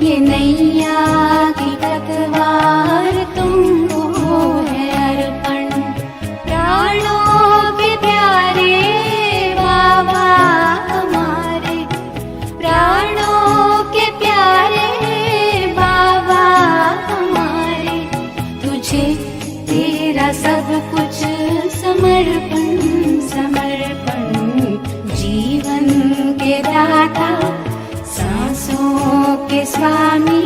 ये नैया की पतवार तुमको है अर्पण। प्राणों के प्यारे बाबा हमारे, प्राणों के प्यारे बाबा हमारे, तुझे तेरा सब कुछ समर्पण समर्पण। जीवन के दाता, सांसों के स्वामी,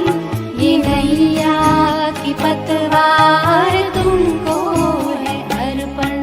ये नैया की पतवार तुमको है अर्पण।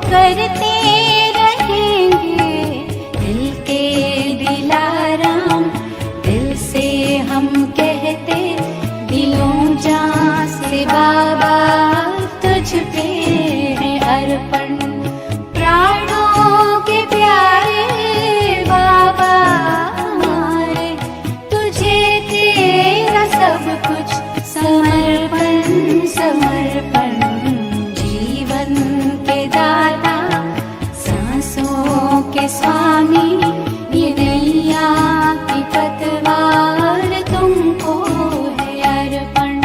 करते रहेंगे दिल के दिलाराम, दिल से हम कहते दिलों जान से बाबा तुझ पे है अर्पण। प्राणों के प्यारे बाबा हमारे, तुझे तेरा सब कुछ समर्पण समर्पण। जीवन के दाता, सांसों के स्वामी, ये नैया की पतवार तुमको है अर्पण।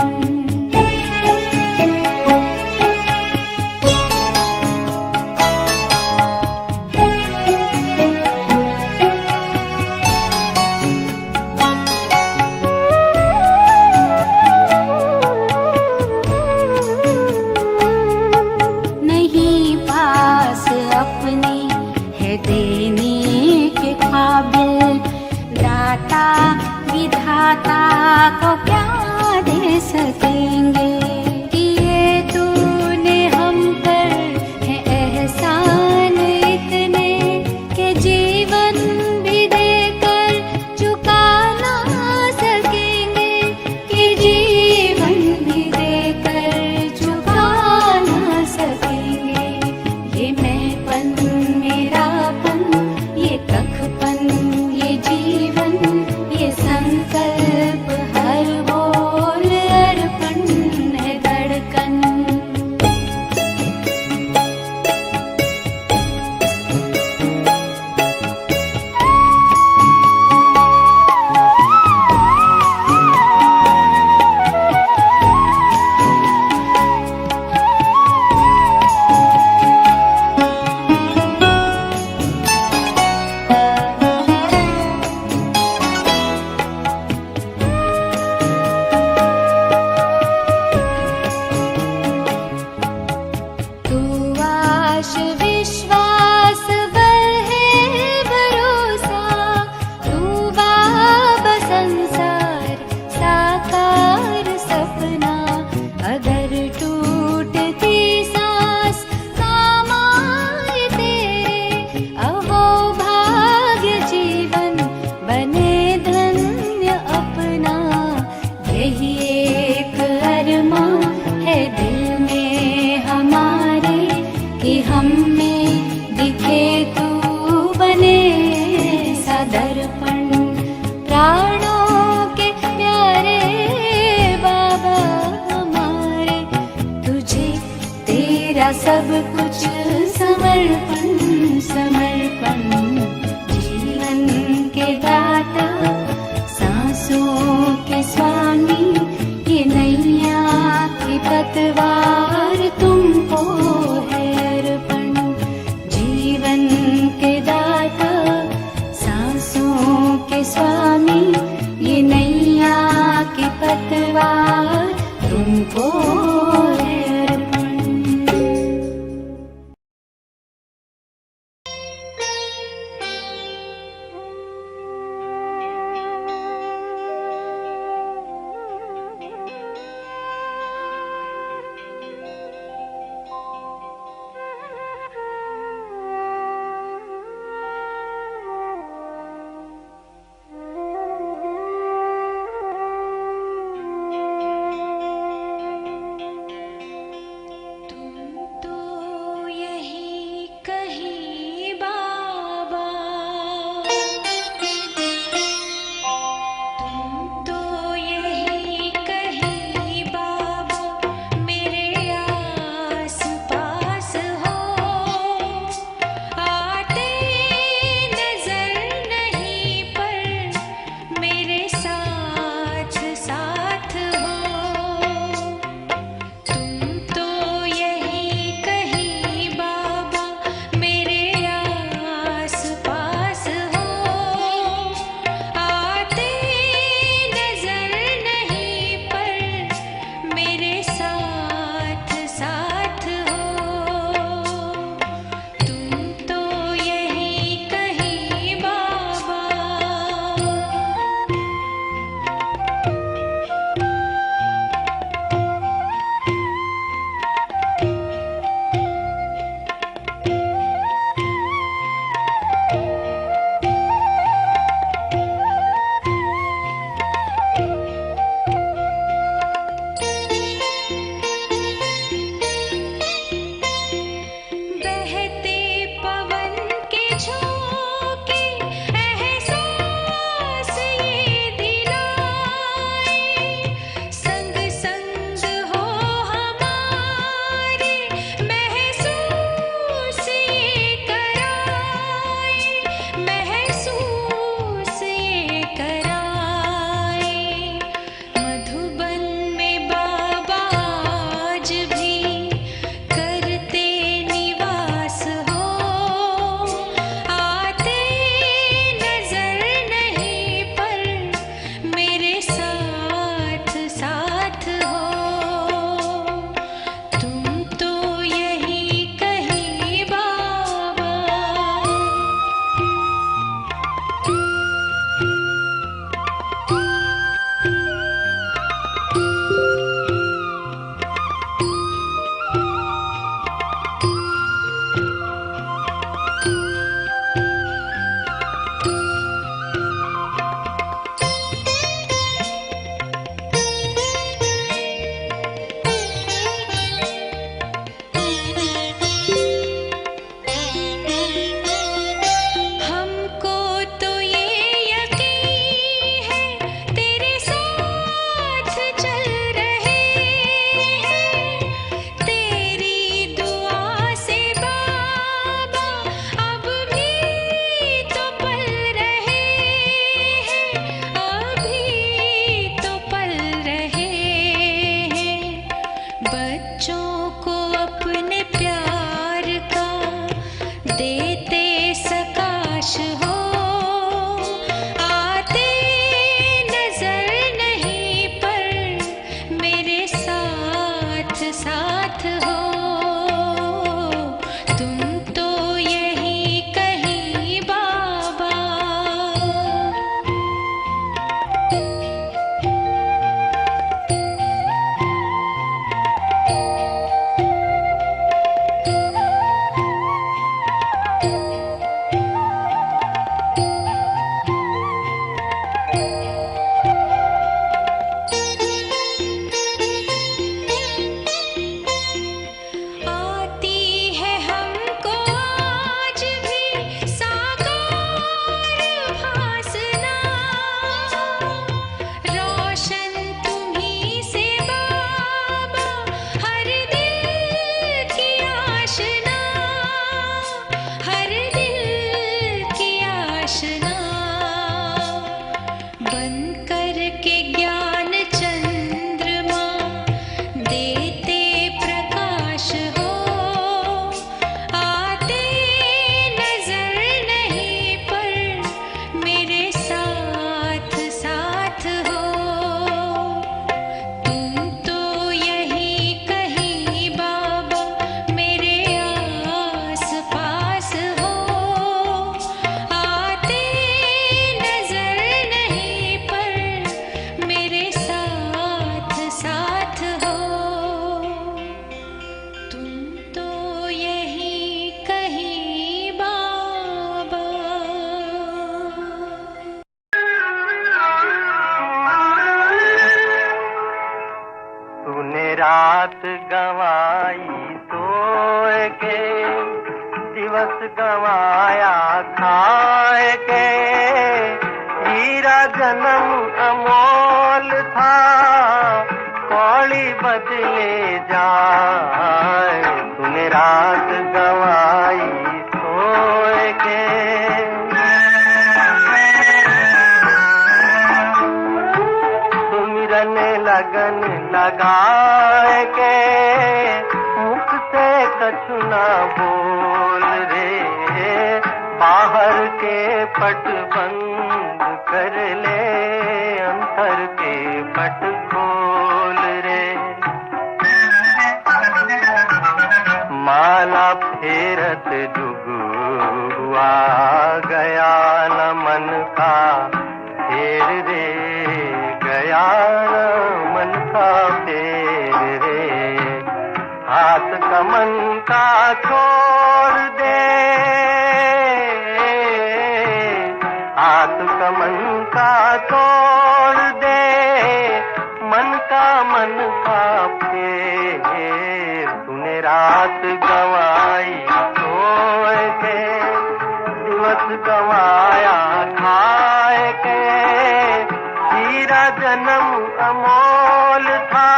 नहीं पास अपने है देने के काबिल, दाता विधाता को क्या दे सकेंगे। किए तूने हम पर है एहसान इतने, के जीवन भी देकर चुका ना सकेंगे, कि जीवन भी देकर चुका ना सकेंगे। ये मैंपन मेरापन, ये कखपन, ये जीवन, ये संकल्प हर बोल अर्पण है धड़कन। तू आश विश्वास बल है भरोसा, तू बाबा संसार साकार सपना। अगर टूटती सांस काम आए तेरे, अहो भाग्य जीवन बने धन्य अपना। यही एक अरमां है दिल में हमारे, कि हम में दिखे तू बने सदर्पण। प्राणों के प्यारे बाबा हमारे, तुझे तेरा सब कुछ समर्पण समर्पण। जीवन के दाता, सांसों के स्वामी, ये नैया की पतवार तुमको है अर्पण। जीवन के दाता, सांसों के स्वामी, ये नैया की पतवार तुमको दिवस गवाया खाए के, हीरा जन्म अमोल था, कौड़ी बदले जाए, तूने रात गवाई सोए के। सुमिरन लगन लगाए के, मुख से कछु ना बोल रे, बाहर के पट बंद कर ले, अंतर के पट खोल रे। माला फेरत जुगुआ गया न मन का फेर रे, गया न मन का फेर रे। हाथ कमन का छोड़ दे, हाथ कमन का तोड़ दे, मन का फेर, तूने रात गवाई सोए के, दिवस गवाया खाए के, हीरा जन्म अमोल था,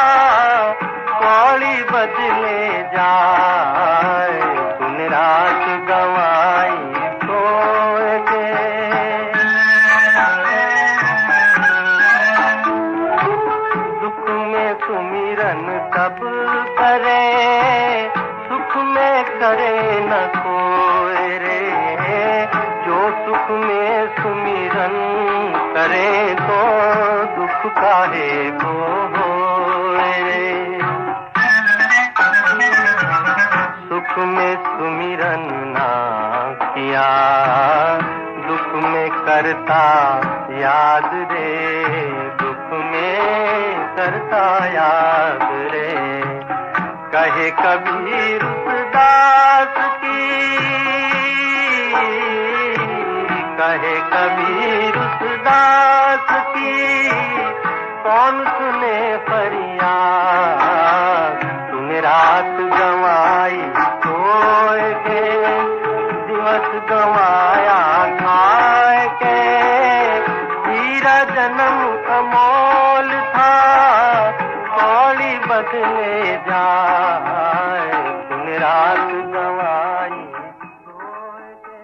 कौड़ी बदले जाए, तूने रात गवाई सोए के। दुख में सुमिरन सब करे, सुख में करे न कोई रे, जो सुख में सुमिरन करे, तो दुख काहे को होए रे। सुख में सुमिरन ना किया, दुख में करता याद रे, दुख में करता याद रे। कहे कबीर उदास की, कहे कबीर उदास की, कौन सुने फरियाद, तूने रात गवाई सोए के, दिवस गवाया खाए के, हीरा जन्म अमोल था, कौड़ी बदले जाए, तूने रात गवाई सोए के।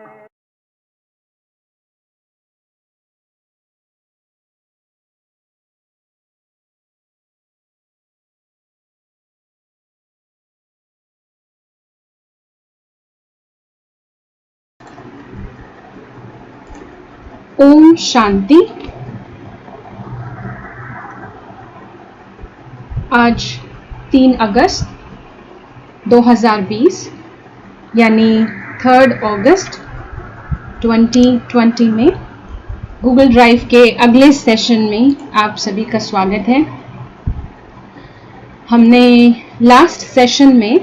ओम शांति। आज 3 अगस्त 2020 यानी 3 अगस्त 2020 में गूगल ड्राइव के अगले सेशन में आप सभी का स्वागत है। हमने लास्ट सेशन में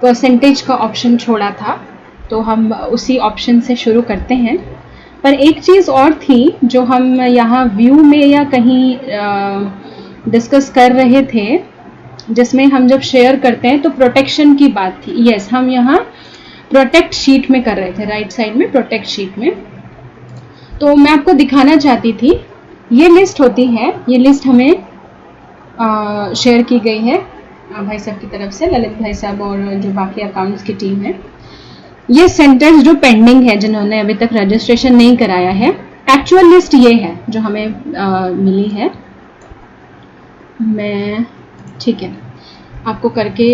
परसेंटेज का ऑप्शन छोड़ा था, तो हम उसी ऑप्शन से शुरू करते हैं। पर एक चीज़ और थी जो हम यहाँ व्यू में या कहीं डिस्कस कर रहे थे, जिसमें हम जब शेयर करते हैं तो प्रोटेक्शन की बात थी। यस, हम यहाँ प्रोटेक्ट शीट में कर रहे थे, राइट साइड में प्रोटेक्ट शीट में। तो मैं आपको दिखाना चाहती थी, ये लिस्ट होती है, ये लिस्ट हमें शेयर की गई है भाई साहब की तरफ से, ललित भाई साहब और जो बाकी अकाउंट्स की टीम है। ये सेंटर्स जो पेंडिंग है, जिन्होंने अभी तक रजिस्ट्रेशन नहीं कराया है, एक्चुअल लिस्ट ये है जो हमें मिली है। मैं ठीक है आपको करके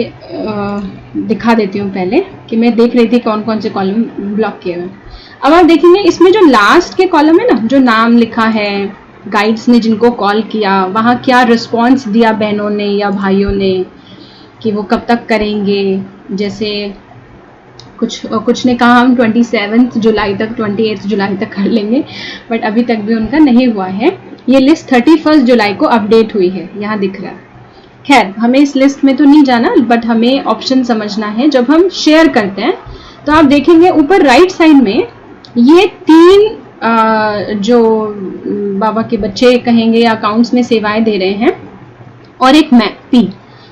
दिखा देती हूँ पहले, कि मैं देख रही थी कौन कौन से कॉलम ब्लॉक किए हुए। अब आप देखेंगे इसमें जो लास्ट के कॉलम है ना, जो नाम लिखा है, गाइड्स ने जिनको कॉल किया, वहाँ क्या रिस्पॉन्स दिया बहनों ने या भाइयों ने कि वो कब तक करेंगे। जैसे कुछ ने कहा हम 27 जुलाई तक 28 जुलाई तक कर लेंगे, बट अभी तक भी उनका नहीं हुआ है। ये लिस्ट 31 जुलाई को अपडेट हुई है, यहाँ दिख रहा है। खैर, हमें इस लिस्ट में तो नहीं जाना, बट हमें ऑप्शन समझना है जब हम शेयर करते हैं। तो आप देखेंगे ऊपर राइट साइड में ये 3 जो बाबा के बच्चे कहेंगे या अकाउंट्स में सेवाएं दे रहे हैं, और एक मैप पी।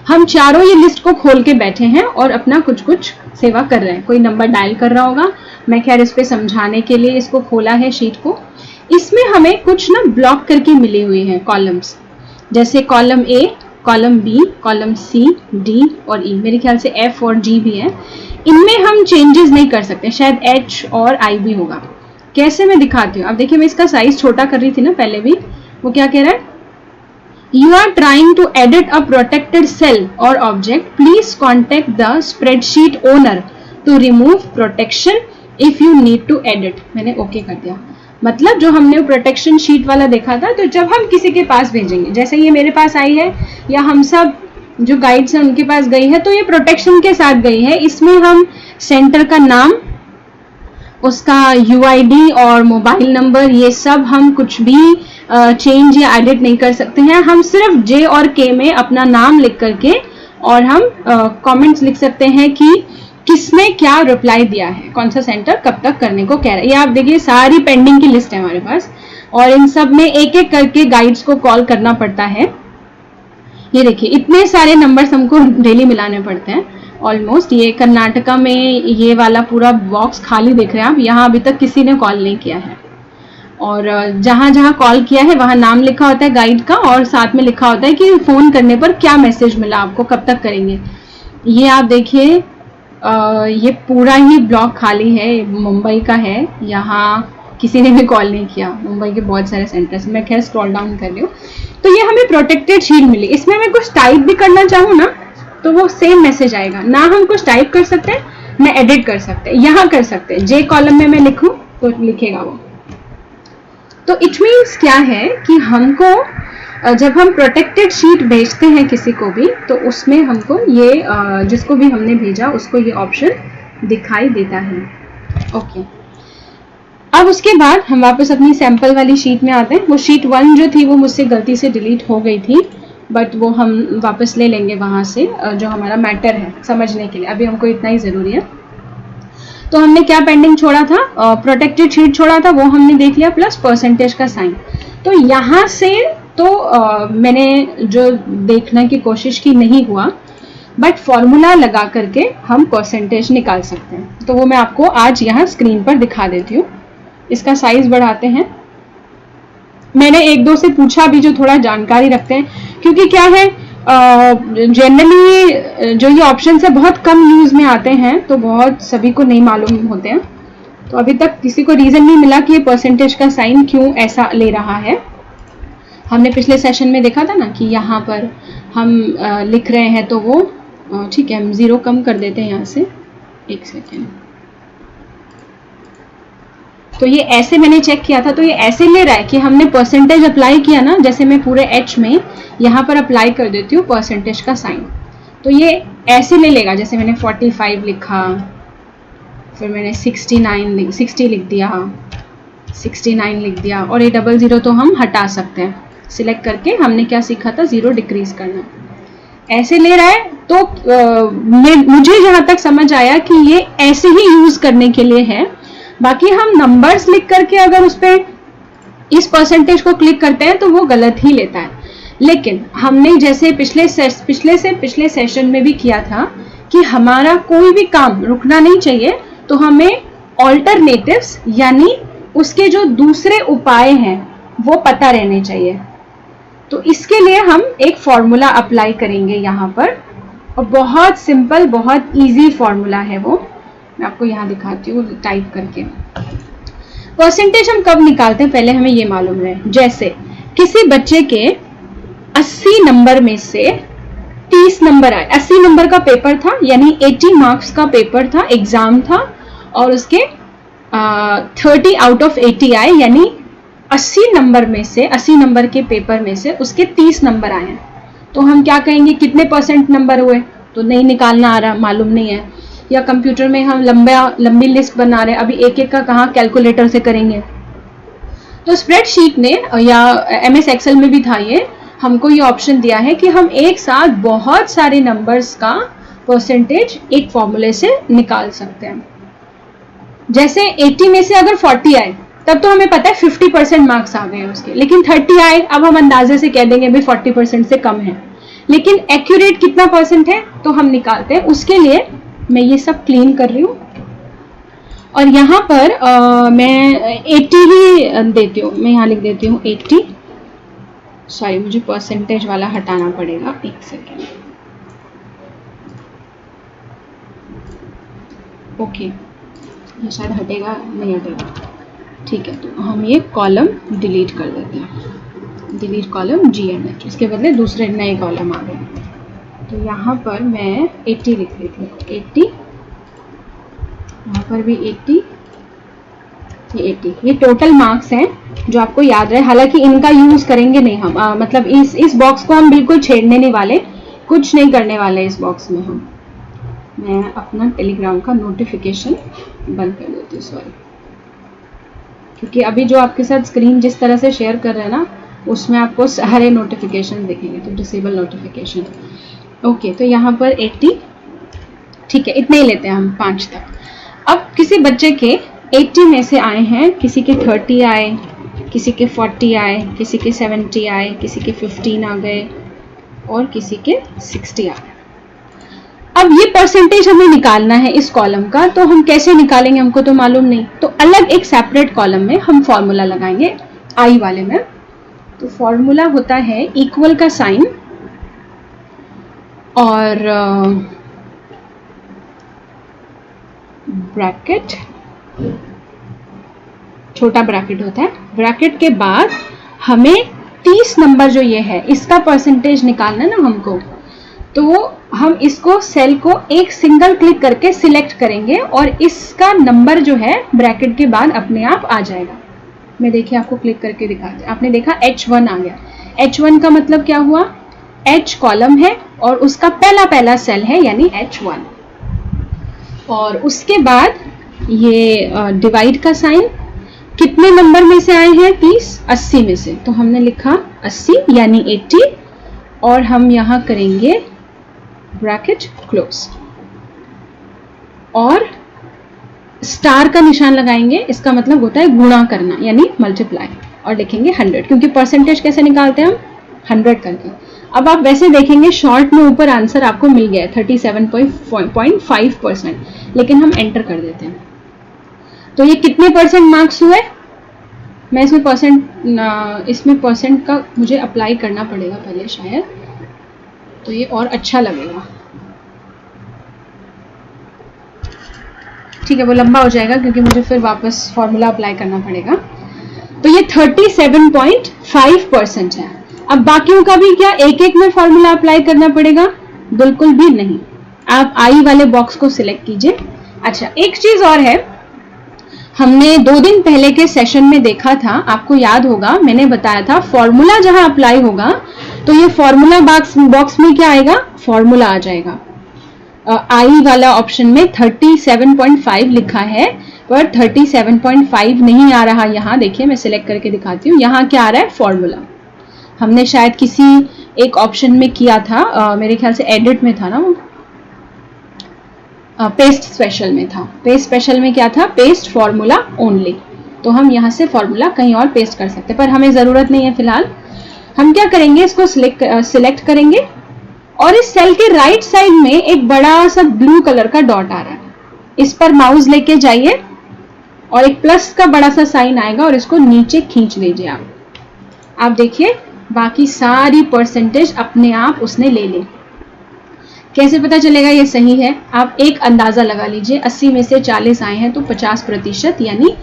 हम चारों ये लिस्ट को खोल के बैठे हैं और अपना कुछ कुछ सेवा कर रहे हैं। कोई नंबर डायल कर रहा होगा, मैं खैर इस पे समझाने के लिए इसको खोला है शीट को। इसमें हमें कुछ ना ब्लॉक करके मिली हुई है कॉलम्स, जैसे column A, column B, column C, D और ई, मेरे ख्याल से एफ और जी भी है। इनमें हम चेंजेस नहीं कर सकते, शायद एच और आई भी होगा। कैसे मैं दिखाती हूँ। अब देखिए मैं इसका साइज छोटा कर रही थी ना पहले भी। वो क्या कह रहा है, you are trying to edit a protected cell और object, please contact the spreadsheet owner to remove protection if you need to edit. मैंने ओके कर दिया। मतलब जो हमने प्रोटेक्शन शीट वाला देखा था, तो जब हम किसी के पास भेजेंगे, जैसे ये मेरे पास आई है या हम सब जो गाइड्स हैं उनके पास गई है, तो ये प्रोटेक्शन के साथ गई है। इसमें हम सेंटर का नाम, उसका यूआईडी और मोबाइल नंबर, ये सब हम कुछ भी चेंज या एडिट नहीं कर सकते हैं। हम सिर्फ जे और के में अपना नाम लिख करके और हम कमेंट्स लिख सकते हैं कि किसने क्या रिप्लाई दिया है, कौन सा सेंटर कब तक करने को कह रहा है। ये आप देखिए सारी पेंडिंग की लिस्ट है हमारे पास और इन सब में एक एक करके गाइड्स को कॉल करना पड़ता है। ये देखिए इतने सारे नंबर्स हमको डेली मिलाने पड़ते हैं ऑलमोस्ट। ये कर्नाटका में ये वाला पूरा बॉक्स खाली देख रहे हैं आप, यहाँ अभी तक किसी ने कॉल नहीं किया है। और जहां जहां कॉल किया है वहां नाम लिखा होता है गाइड का और साथ में लिखा होता है कि फोन करने पर क्या मैसेज मिला आपको, कब तक करेंगे। ये आप देखिए ये पूरा ही ब्लॉक खाली है, मुंबई का है, यहाँ किसी ने भी कॉल नहीं किया। मुंबई के बहुत सारे सेंटर्स, मैं खैर स्क्रॉल डाउन कर रही हूँ। तो ये हमें प्रोटेक्टेड शीट मिली। इसमें मैं कुछ टाइप भी करना चाहूँ ना तो वो सेम मैसेज आएगा। ना हम कुछ टाइप कर सकते हैं, ना एडिट कर सकते हैं। यहाँ कर सकते हैं, जे कॉलम में मैं लिखूं तो लिखेगा वो। तो इट मीन्स क्या है कि हमको जब हम प्रोटेक्टेड शीट भेजते हैं किसी को भी, तो उसमें हमको ये जिसको भी हमने भेजा उसको ये ऑप्शन दिखाई देता है। ओके, अब उसके बाद हम वापस अपनी सैंपल वाली शीट में आते हैं। वो शीट 1 जो थी वो मुझसे गलती से डिलीट हो गई थी, बट वो हम वापस ले लेंगे वहाँ से, जो हमारा मैटर है समझने के लिए। अभी हमको इतना ही ज़रूरी है। तो हमने क्या पेंडिंग छोड़ा था, प्रोटेक्टेड शीट छोड़ा था, वो हमने देख लिया, प्लस परसेंटेज का साइन। तो यहाँ से तो मैंने जो देखने की कोशिश की नहीं हुआ, बट फॉर्मूला लगा करके हम परसेंटेज निकाल सकते हैं। तो वो मैं आपको आज यहाँ स्क्रीन पर दिखा देती हूँ। इसका साइज बढ़ाते हैं। मैंने एक दो से पूछा भी जो थोड़ा जानकारी रखते हैं, क्योंकि क्या है जनरली जो ये ऑप्शन है बहुत कम यूज में आते हैं, तो बहुत सभी को नहीं मालूम होते हैं। तो अभी तक किसी को रीजन नहीं मिला कि ये परसेंटेज का साइन क्यों ऐसा ले रहा है। हमने पिछले सेशन में देखा था ना कि यहाँ पर हम लिख रहे हैं तो वो ठीक है, हम 0 कम कर देते हैं यहाँ से। एक सेकेंड, तो ये ऐसे मैंने चेक किया था, तो ये ऐसे ले रहा है कि हमने परसेंटेज अप्लाई किया ना, जैसे मैं पूरे H में यहाँ पर अप्लाई कर देती हूँ परसेंटेज का साइन, तो ये ऐसे ले लेगा। जैसे मैंने 45 लिखा, फिर मैंने 60 लिख दिया, 69 लिख दिया, और ये 00 तो हम हटा सकते हैं। सिलेक्ट करके हमने क्या सीखा था, 0 डिक्रीज करना। ऐसे ले रहा है, तो मुझे जहाँ तक समझ आया कि ये ऐसे ही यूज करने के लिए है। बाकी हम नंबर्स लिख करके अगर उस पर इस परसेंटेज को क्लिक करते हैं तो वो गलत ही लेता है। लेकिन हमने जैसे पिछले सेशन में भी किया था कि हमारा कोई भी काम रुकना नहीं चाहिए, तो हमें ऑल्टरनेटिव्स यानी उसके जो दूसरे उपाय हैं वो पता रहने चाहिए। तो इसके लिए हम एक फॉर्मूला अप्लाई करेंगे यहाँ पर, और बहुत सिंपल, बहुत इजी फॉर्मूला है वो। मैं आपको यहाँ दिखाती हूँ टाइप करके। परसेंटेज हम कब निकालते हैं पहले हमें ये मालूम है। जैसे किसी बच्चे के 80 नंबर में से 30 नंबर आए, 80 नंबर का पेपर था, यानी 80 मार्क्स का पेपर था, एग्जाम था, और उसके 30 आउट ऑफ 80 आए, यानी 80 नंबर में से, 80 नंबर के पेपर में से उसके 30 नंबर आए। तो हम क्या कहेंगे, कितने परसेंट नंबर हुए, तो नहीं निकालना आ रहा, मालूम नहीं है। या कंप्यूटर में हम लंबी लिस्ट बना रहे हैं, अभी एक एक का कहाँ कैलकुलेटर से करेंगे। तो स्प्रेडशीट ने, या MS एक्सेल में भी था ये, हमको ये ऑप्शन दिया है कि हम एक साथ बहुत सारे नंबर्स का परसेंटेज एक फॉर्मूले से निकाल सकते हैं। जैसे 80 में से अगर 40 आए, तब तो हमें पता है 50% मार्क्स आ गए उसके, लेकिन 30 आए, अब हम अंदाजे से कह देंगे भाई 40% से कम है। लेकिन एक्यूरेट कितना परसेंट है तो हम निकालते हैं। उसके लिए मैं ये सब क्लीन कर रही हूँ और यहाँ पर मैं 80 ही देती हूँ। मैं यहाँ लिख देती हूँ 80। सॉरी, मुझे परसेंटेज वाला हटाना पड़ेगा, एक सेकेंड। ओके, ये शायद हटेगा, नहीं हटेगा, ठीक है। तो हम ये कॉलम डिलीट कर देते हैं, डिलीट कॉलम GNH, इसके बदले दूसरे नए कॉलम आ गए। तो यहाँ पर मैं 80 लिख देती हूँ, 80, यहाँ पर भी 80, ये 80। ये टोटल मार्क्स हैं जो आपको याद रहे। हालांकि इनका यूज करेंगे नहीं हम, मतलब इस बॉक्स को हम बिल्कुल छेड़ने नहीं वाले, कुछ नहीं करने वाले इस बॉक्स में हम। मैं अपना टेलीग्राम का नोटिफिकेशन बंद कर देती हूँ, सॉरी, क्योंकि अभी जो आपके साथ स्क्रीन जिस तरह से शेयर कर रहे हैं ना, उसमें आपको सारे नोटिफिकेशन दिखेंगे, तो डिसेबल नोटिफिकेशन। ओके, तो यहाँ पर 80, ठीक है, इतने ही लेते हैं हम 5 तक। अब किसी बच्चे के 80 में से आए हैं, किसी के 30 आए, किसी के 40 आए, किसी के 70 आए, किसी के 15 आ गए और किसी के 60 आ गए। अब ये परसेंटेज हमें निकालना है इस कॉलम का, तो हम कैसे निकालेंगे हमको तो मालूम नहीं। तो अलग एक सेपरेट कॉलम में हम फॉर्मूला लगाएंगे आई वाले में। तो फॉर्मूला होता है इक्वल का साइन और ब्रैकेट, छोटा ब्रैकेट होता है, ब्रैकेट के बाद हमें 30 नंबर जो ये है इसका परसेंटेज निकालना है ना हमको। तो हम इसको सेल को एक सिंगल क्लिक करके सिलेक्ट करेंगे और इसका नंबर जो है ब्रैकेट के बाद अपने आप आ जाएगा। मैं देखिए आपको क्लिक करके दिखाते हैं। आपने देखा H1 आ गया। H1 का मतलब क्या हुआ, H कॉलम है और उसका पहला सेल है यानी H1। और उसके बाद ये डिवाइड का साइन, कितने नंबर में से आए हैं 30, 80 में से, तो हमने लिखा 80 यानी 80 और हम यहाँ करेंगे ब्रैकेट क्लोज और स्टार का निशान लगाएंगे। इसका मतलब होता है गुणा करना यानी मल्टीप्लाई, और लिखेंगे 100, क्योंकि परसेंटेज कैसे निकालते हैं हम 100 करके। अब आप वैसे देखेंगे शॉर्ट में ऊपर आंसर आपको मिल गया है 37.5%, लेकिन हम एंटर कर देते हैं। तो ये कितने परसेंट मार्क्स हुए, मैं इसमें परसेंट का मुझे अप्लाई करना पड़ेगा पहले शायद, तो ये और अच्छा लगेगा। ठीक है, वो लंबा हो जाएगा क्योंकि मुझे फिर वापस फॉर्मूला अप्लाई करना पड़ेगा। तो ये 37.5% है। अब बाकियों का भी क्या एक एक में फॉर्मूला अप्लाई करना पड़ेगा, बिल्कुल भी नहीं। आप आई वाले बॉक्स को सिलेक्ट कीजिए। अच्छा, एक चीज और है, हमने 2 दिन पहले के सेशन में देखा था, आपको याद होगा मैंने बताया था फॉर्मूला जहां अप्लाई होगा तो ये फॉर्मूला बॉक्स में क्या आएगा, फॉर्मूला आ जाएगा। आई वाला ऑप्शन में 37.5 लिखा है, पर 37.5 नहीं आ रहा। यहाँ देखिए मैं सिलेक्ट करके दिखाती हूँ, यहाँ क्या आ रहा है, फॉर्मूला। हमने शायद किसी एक ऑप्शन में किया था, मेरे ख्याल से एडिट में था ना वो, पेस्ट स्पेशल में था। पेस्ट स्पेशल में क्या था, पेस्ट फॉर्मूला ओनली। तो हम यहाँ से फॉर्मूला कहीं और पेस्ट कर सकते हैं, पर हमें जरूरत नहीं है फिलहाल। हम क्या करेंगे, इसको सिलेक्ट करेंगे और इस सेल के राइट साइड में एक बड़ा सा ब्लू कलर का डॉट आ रहा है, इस पर माउस लेके जाइए और एक प्लस का बड़ा सा साइन आएगा और इसको नीचे खींच लीजिए। आप देखिए बाकी सारी परसेंटेज अपने आप उसने ले ली। कैसे पता चलेगा ये सही है, आप एक अंदाजा लगा लीजिए। 80 में से 40 आए हैं तो 50% यानी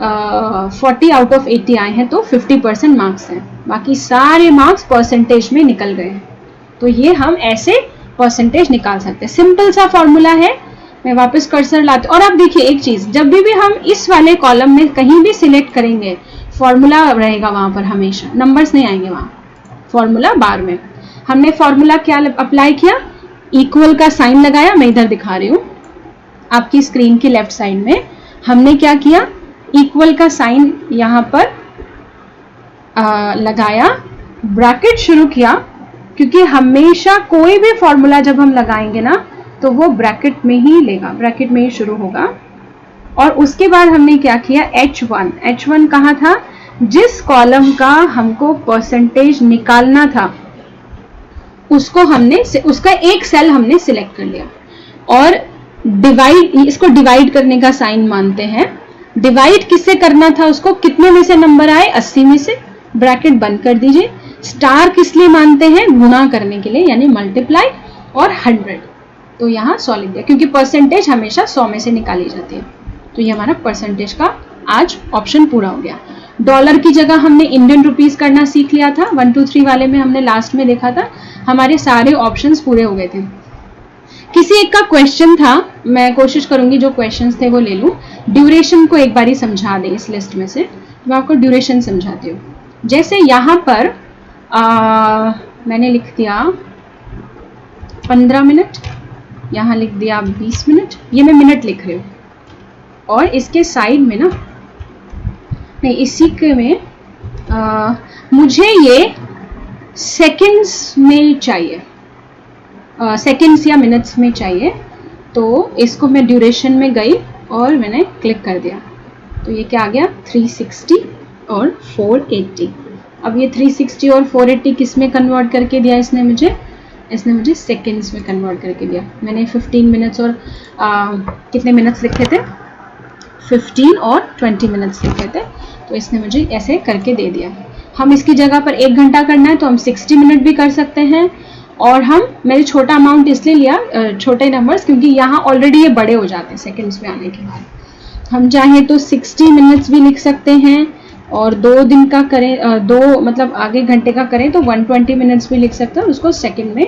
40 आउट ऑफ 80 आए हैं तो 50% मार्क्स हैं। बाकी सारे मार्क्स परसेंटेज में निकल गए हैं। तो ये हम ऐसे परसेंटेज निकाल सकते हैं। सिंपल सा फॉर्मूला है। मैं वापस कर्सर लाती हूँ और आप देखिए एक चीज, जब भी हम इस वाले कॉलम में कहीं भी सिलेक्ट करेंगे फॉर्मूला रहेगा वहां पर, हमेशा नंबर्स नहीं आएंगे वहां। फॉर्मूला बार में हमने फॉर्मूला क्या अप्लाई किया, इक्वल का साइन लगाया। मैं इधर दिखा रही हूँ आपकी स्क्रीन की लेफ्ट साइड में। हमने क्या किया, इक्वल का साइन यहाँ पर लगाया, ब्रैकेट शुरू किया, क्योंकि हमेशा कोई भी फॉर्मूला जब हम लगाएंगे ना तो वो ब्रैकेट में ही लेगा, ब्रैकेट में ही शुरू होगा। और उसके बाद हमने क्या किया, H1 कहाँ था, जिस कॉलम का हमको परसेंटेज निकालना था उसको हमने उसका एक सेल हमने सिलेक्ट कर लिया और इसको डिवाइड करने का साइन मानते हैं। डिवाइड किससे करना था, उसको कितने में से नंबर आए, 80 में से, ब्रैकेट बंद कर दीजिए। स्टार किस लिए मानते हैं, गुणा करने के लिए, यानी मल्टीप्लाई, और 100, तो यहाँ 100 लिख दिया क्योंकि परसेंटेज हमेशा 100 में से निकाली जाती है। तो ये हमारा परसेंटेज का आज ऑप्शन पूरा हो गया। डॉलर की जगह हमने इंडियन रुपीस करना सीख लिया था, 1 2 3 वाले में हमने लास्ट में देखा था, हमारे सारे ऑप्शंस पूरे हो गए थे। किसी एक का क्वेश्चन था, मैं कोशिश करूंगी जो क्वेश्चंस थे वो ले लूं। ड्यूरेशन को एक बारी समझा दे इस लिस्ट में से, मैं आपको ड्यूरेशन समझाती हूँ। जैसे यहाँ पर मैंने लिख दिया 15 मिनट, यहाँ लिख दिया 20 मिनट, ये मैं मिनट लिख रही हूँ, और इसके साइड में ना, नहीं इसी के में मुझे ये सेकंड्स में चाहिए, सेकंड्स या मिनट्स में चाहिए, तो इसको मैं ड्यूरेशन में गई और मैंने क्लिक कर दिया, तो ये क्या आ गया 360 और 480। अब ये 360 और 480 किस में कन्वर्ट करके दिया इसने मुझे सेकंड्स में कन्वर्ट करके दिया। मैंने 15 मिनट्स और कितने मिनट्स लिखे थे, 15 और 20 मिनट्स लिखे थे, तो इसने मुझे ऐसे करके दे दिया। हम इसकी जगह पर 1 घंटा करना है तो हम 60 मिनट भी कर सकते हैं, और मैंने छोटा अमाउंट इसलिए लिया, छोटे नंबर्स, क्योंकि यहाँ ऑलरेडी ये बड़े हो जाते हैं सेकंड्स में आने के बाद। हम चाहें तो 60 मिनट्स भी लिख सकते हैं, और 2 दिन का करें, 2 मतलब आगे घंटे का करें तो 120 मिनट्स भी लिख सकते हैं, उसको सेकंड में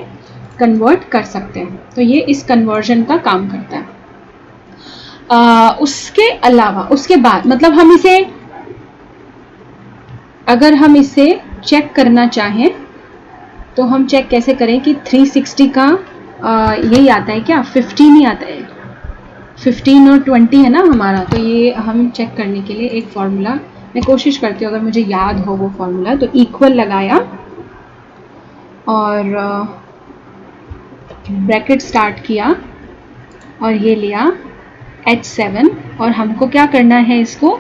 कन्वर्ट कर सकते हैं। तो ये इस कन्वर्जन का काम करता है। उसके अलावा उसके बाद मतलब हम इसे, अगर हम इसे चेक करना चाहें तो हम चेक कैसे करें कि 360 का यही आता है क्या, 15 ही आता है, 15 और 20 है ना हमारा। तो ये हम चेक करने के लिए एक फॉर्मूला मैं कोशिश करती हूँ, अगर मुझे याद हो वो फॉर्मूला, तो इक्वल लगाया और ब्रैकेट स्टार्ट किया और ये लिया H7, और हमको क्या करना है, इसको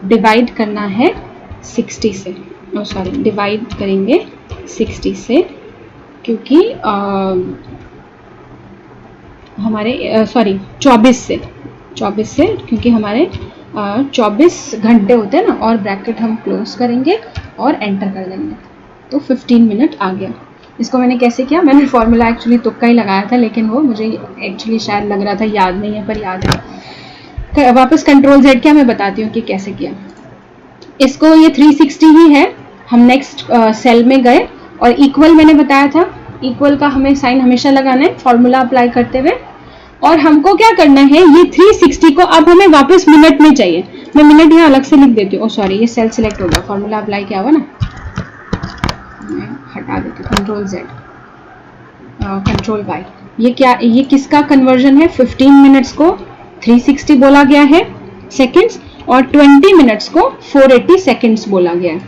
डिवाइड करना है 60 से, डिवाइड करेंगे 60 से, क्योंकि हमारे 24 से, क्योंकि हमारे 24 घंटे होते हैं ना, और ब्रैकेट हम क्लोज करेंगे और एंटर कर देंगे, तो 15 मिनट आ गया। इसको मैंने कैसे किया, मैंने फॉर्मूला एक्चुअली तुक्का ही लगाया था, लेकिन वो मुझे एक्चुअली शायद लग रहा था याद नहीं है, पर याद है। वापस कंट्रोल Z किया, मैं बताती हूँ कि कैसे किया। इसको ये 360 ही है, हम नेक्स्ट सेल में गए और इक्वल मैंने बताया था, इक्वल का हमें साइन हमेशा लगाना है फॉर्मूला अप्लाई करते हुए, और हमको क्या करना है, ये 360 को अब हमें वापस मिनट में चाहिए। मैं मिनट यहाँ अलग से लिख देती हूँ, ये सेल सिलेक्ट होगा, फॉर्मूला अप्लाई किया हुआ ना, मैं हटा देती हूँ, कंट्रोल Z, कंट्रोल Y। ये क्या, ये किसका कन्वर्जन है, 15 मिनट्स को 360 बोला गया है सेकंड्स, और 20 मिनट्स को 480 सेकंड्स बोला गया है।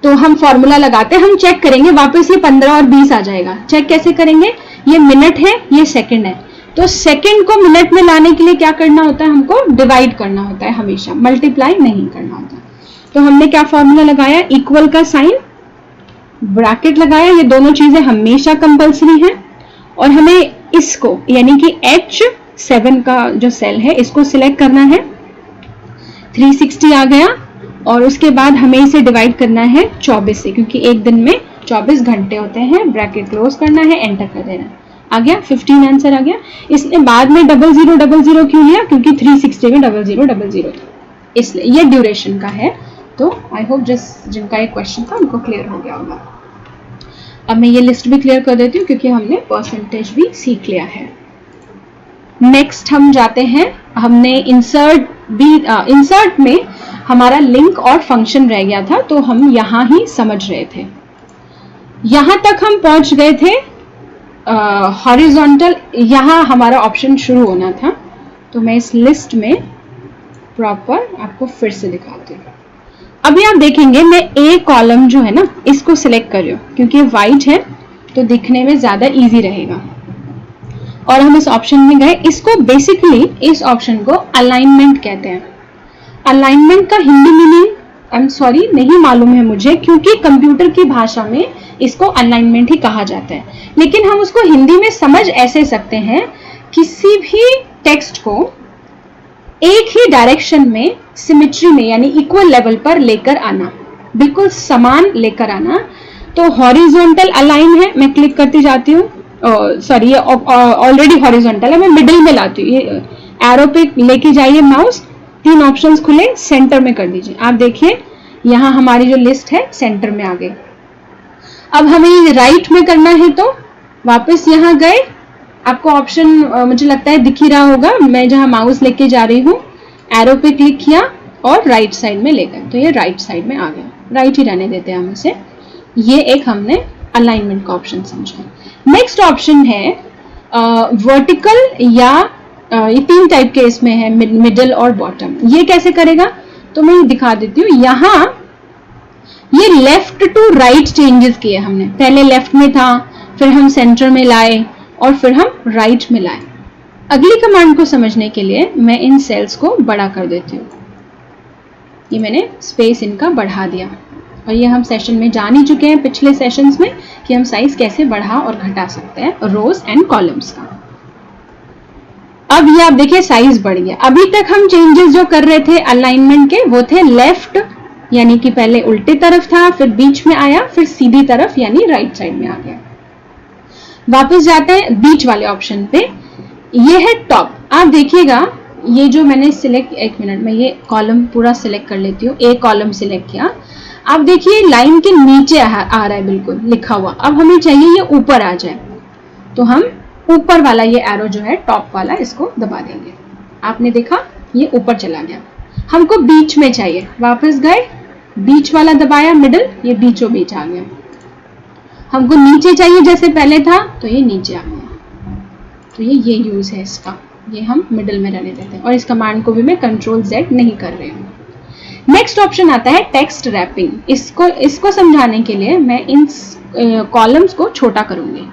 तो हम फॉर्मूला लगाते हैं, हम चेक करेंगे, वापस ये 15 और 20 आ जाएगा। चेक कैसे करेंगे, ये मिनट है, ये सेकंड है, तो सेकंड को मिनट में लाने के लिए क्या करना होता है, हमको डिवाइड करना होता है, हमेशा मल्टीप्लाई नहीं करना होता। तो हमने क्या फॉर्मूला लगाया, इक्वल का साइन, ब्रैकेट लगाया, ये दोनों चीजें हमेशा कंपल्सरी है, और हमें इसको यानी कि H7 का जो सेल है इसको सिलेक्ट करना है। 360 आ गया, और उसके बाद हमें इसे डिवाइड करना है 24 से, क्योंकि एक दिन में 24 घंटे होते हैं, ब्रैकेट क्लोज करना है, एंटर कर देना है। आ गया 15 आंसर आ गया। इसने बाद में 0000 क्यों लिया, क्योंकि 360 में 0000 था, इसलिए ये ड्यूरेशन का है। तो आई होप जिनका ये क्वेश्चन था उनको क्लियर हो गया होगा। अब मैं ये लिस्ट भी क्लियर कर देती हूँ, क्योंकि हमने परसेंटेज भी सीख लिया है। नेक्स्ट हम जाते हैं, हमने इंसर्ट में हमारा लिंक और फंक्शन रह गया था, तो हम यहाँ ही समझ रहे थे। यहाँ तक हम पहुंच गए थे हॉरिजॉन्टल, यहाँ हमारा ऑप्शन शुरू होना था। तो मैं इस लिस्ट में प्रॉपर आपको फिर से दिखाती हूँ। अभी आप देखेंगे मैं ए कॉलम जो है ना, इसको सिलेक्ट कर रही हूँ, क्योंकि वाइट है तो दिखने में ज्यादा इजी रहेगा। और हम इस ऑप्शन में गए, इसको बेसिकली इस ऑप्शन को अलाइनमेंट कहते हैं। अलाइनमेंट का हिंदी मीनिंग नहीं मालूम है मुझे, क्योंकि कंप्यूटर की भाषा में इसको अलाइनमेंट ही कहा जाता है। लेकिन हम उसको हिंदी में समझ ऐसे सकते हैं, किसी भी टेक्स्ट को एक ही डायरेक्शन में सिमेट्री में यानी इक्वल लेवल पर लेकर आना, बिल्कुल समान लेकर आना। तो हॉरिजॉन्टल अलाइन है, मैं क्लिक करती जाती हूँ, सॉरी ये ऑलरेडी हॉरिजॉन्टल है, मैं मिडिल में लाती हूँ, ये एरो पे लेके जाइए माउस, 3 ऑप्शंस खुले, सेंटर में कर दीजिए। आप देखिए यहाँ हमारी जो लिस्ट है सेंटर में आ गई। अब हमें राइट में करना है तो वापस यहाँ गए, आपको ऑप्शन मुझे लगता है दिख ही रहा होगा, मैं जहाँ माउस लेके जा रही हूँ एरो पे क्लिक किया और राइट साइड में ले गए, तो ये राइट साइड में आ गया। राइट ही रहने देते हैं हम इसे। ये एक हमने अलाइनमेंट का ऑप्शन समझा। नेक्स्ट ऑप्शन है वर्टिकल या ये 3 टाइप के इसमें है, मिडिल और बॉटम। ये कैसे करेगा तो मैं दिखा देती हूँ। यहाँ ये लेफ्ट टू राइट चेंजेस किए हमने, पहले लेफ्ट में था, फिर हम सेंटर में लाए और फिर हम राइट में लाए। अगली कमांड को समझने के लिए मैं इन सेल्स को बड़ा कर देती हूँ। ये मैंने स्पेस इनका बढ़ा दिया और ये हम सेशन में जान ही चुके हैं पिछले सेशंस में कि हम साइज कैसे बढ़ा और घटा सकते हैं रोज एंड कॉलम्स का। अब ये आप देखिए साइज बढ़ गया। अभी तक हम चेंजेस जो कर रहे थे अलाइनमेंट के वो थे लेफ्ट यानी कि पहले उल्टे तरफ था, फिर बीच में आया, फिर सीधी तरफ यानी राइट साइड में आ गया। वापस जाते हैं बीच वाले ऑप्शन पे, ये है टॉप। आप देखिएगा ये जो मैंने सिलेक्ट, एक मिनट में ये कॉलम पूरा सिलेक्ट कर लेती हूँ, एक कॉलम सिलेक्ट किया। आप देखिए लाइन के नीचे आ रहा है बिल्कुल लिखा हुआ। अब हमें चाहिए ये ऊपर आ जाए, तो हम ऊपर वाला ये एरो जो है टॉप वाला इसको दबा देंगे। आपने देखा ये ऊपर चला गया। हमको बीच में चाहिए, वापस गए, बीच वाला दबाया, मिडिल, ये बीचों बीच आ गया। हमको नीचे चाहिए जैसे पहले था, तो ये नीचे आ गया। तो ये यूज है इसका, ये हम मिडिल में रहने देते हैं। और इस कमांड को भी मैं Ctrl Z नहीं कर रही हूँ। नेक्स्ट ऑप्शन आता है टेक्स्ट रैपिंग। इसको समझाने के लिए मैं इन कॉलम्स को छोटा करूंगी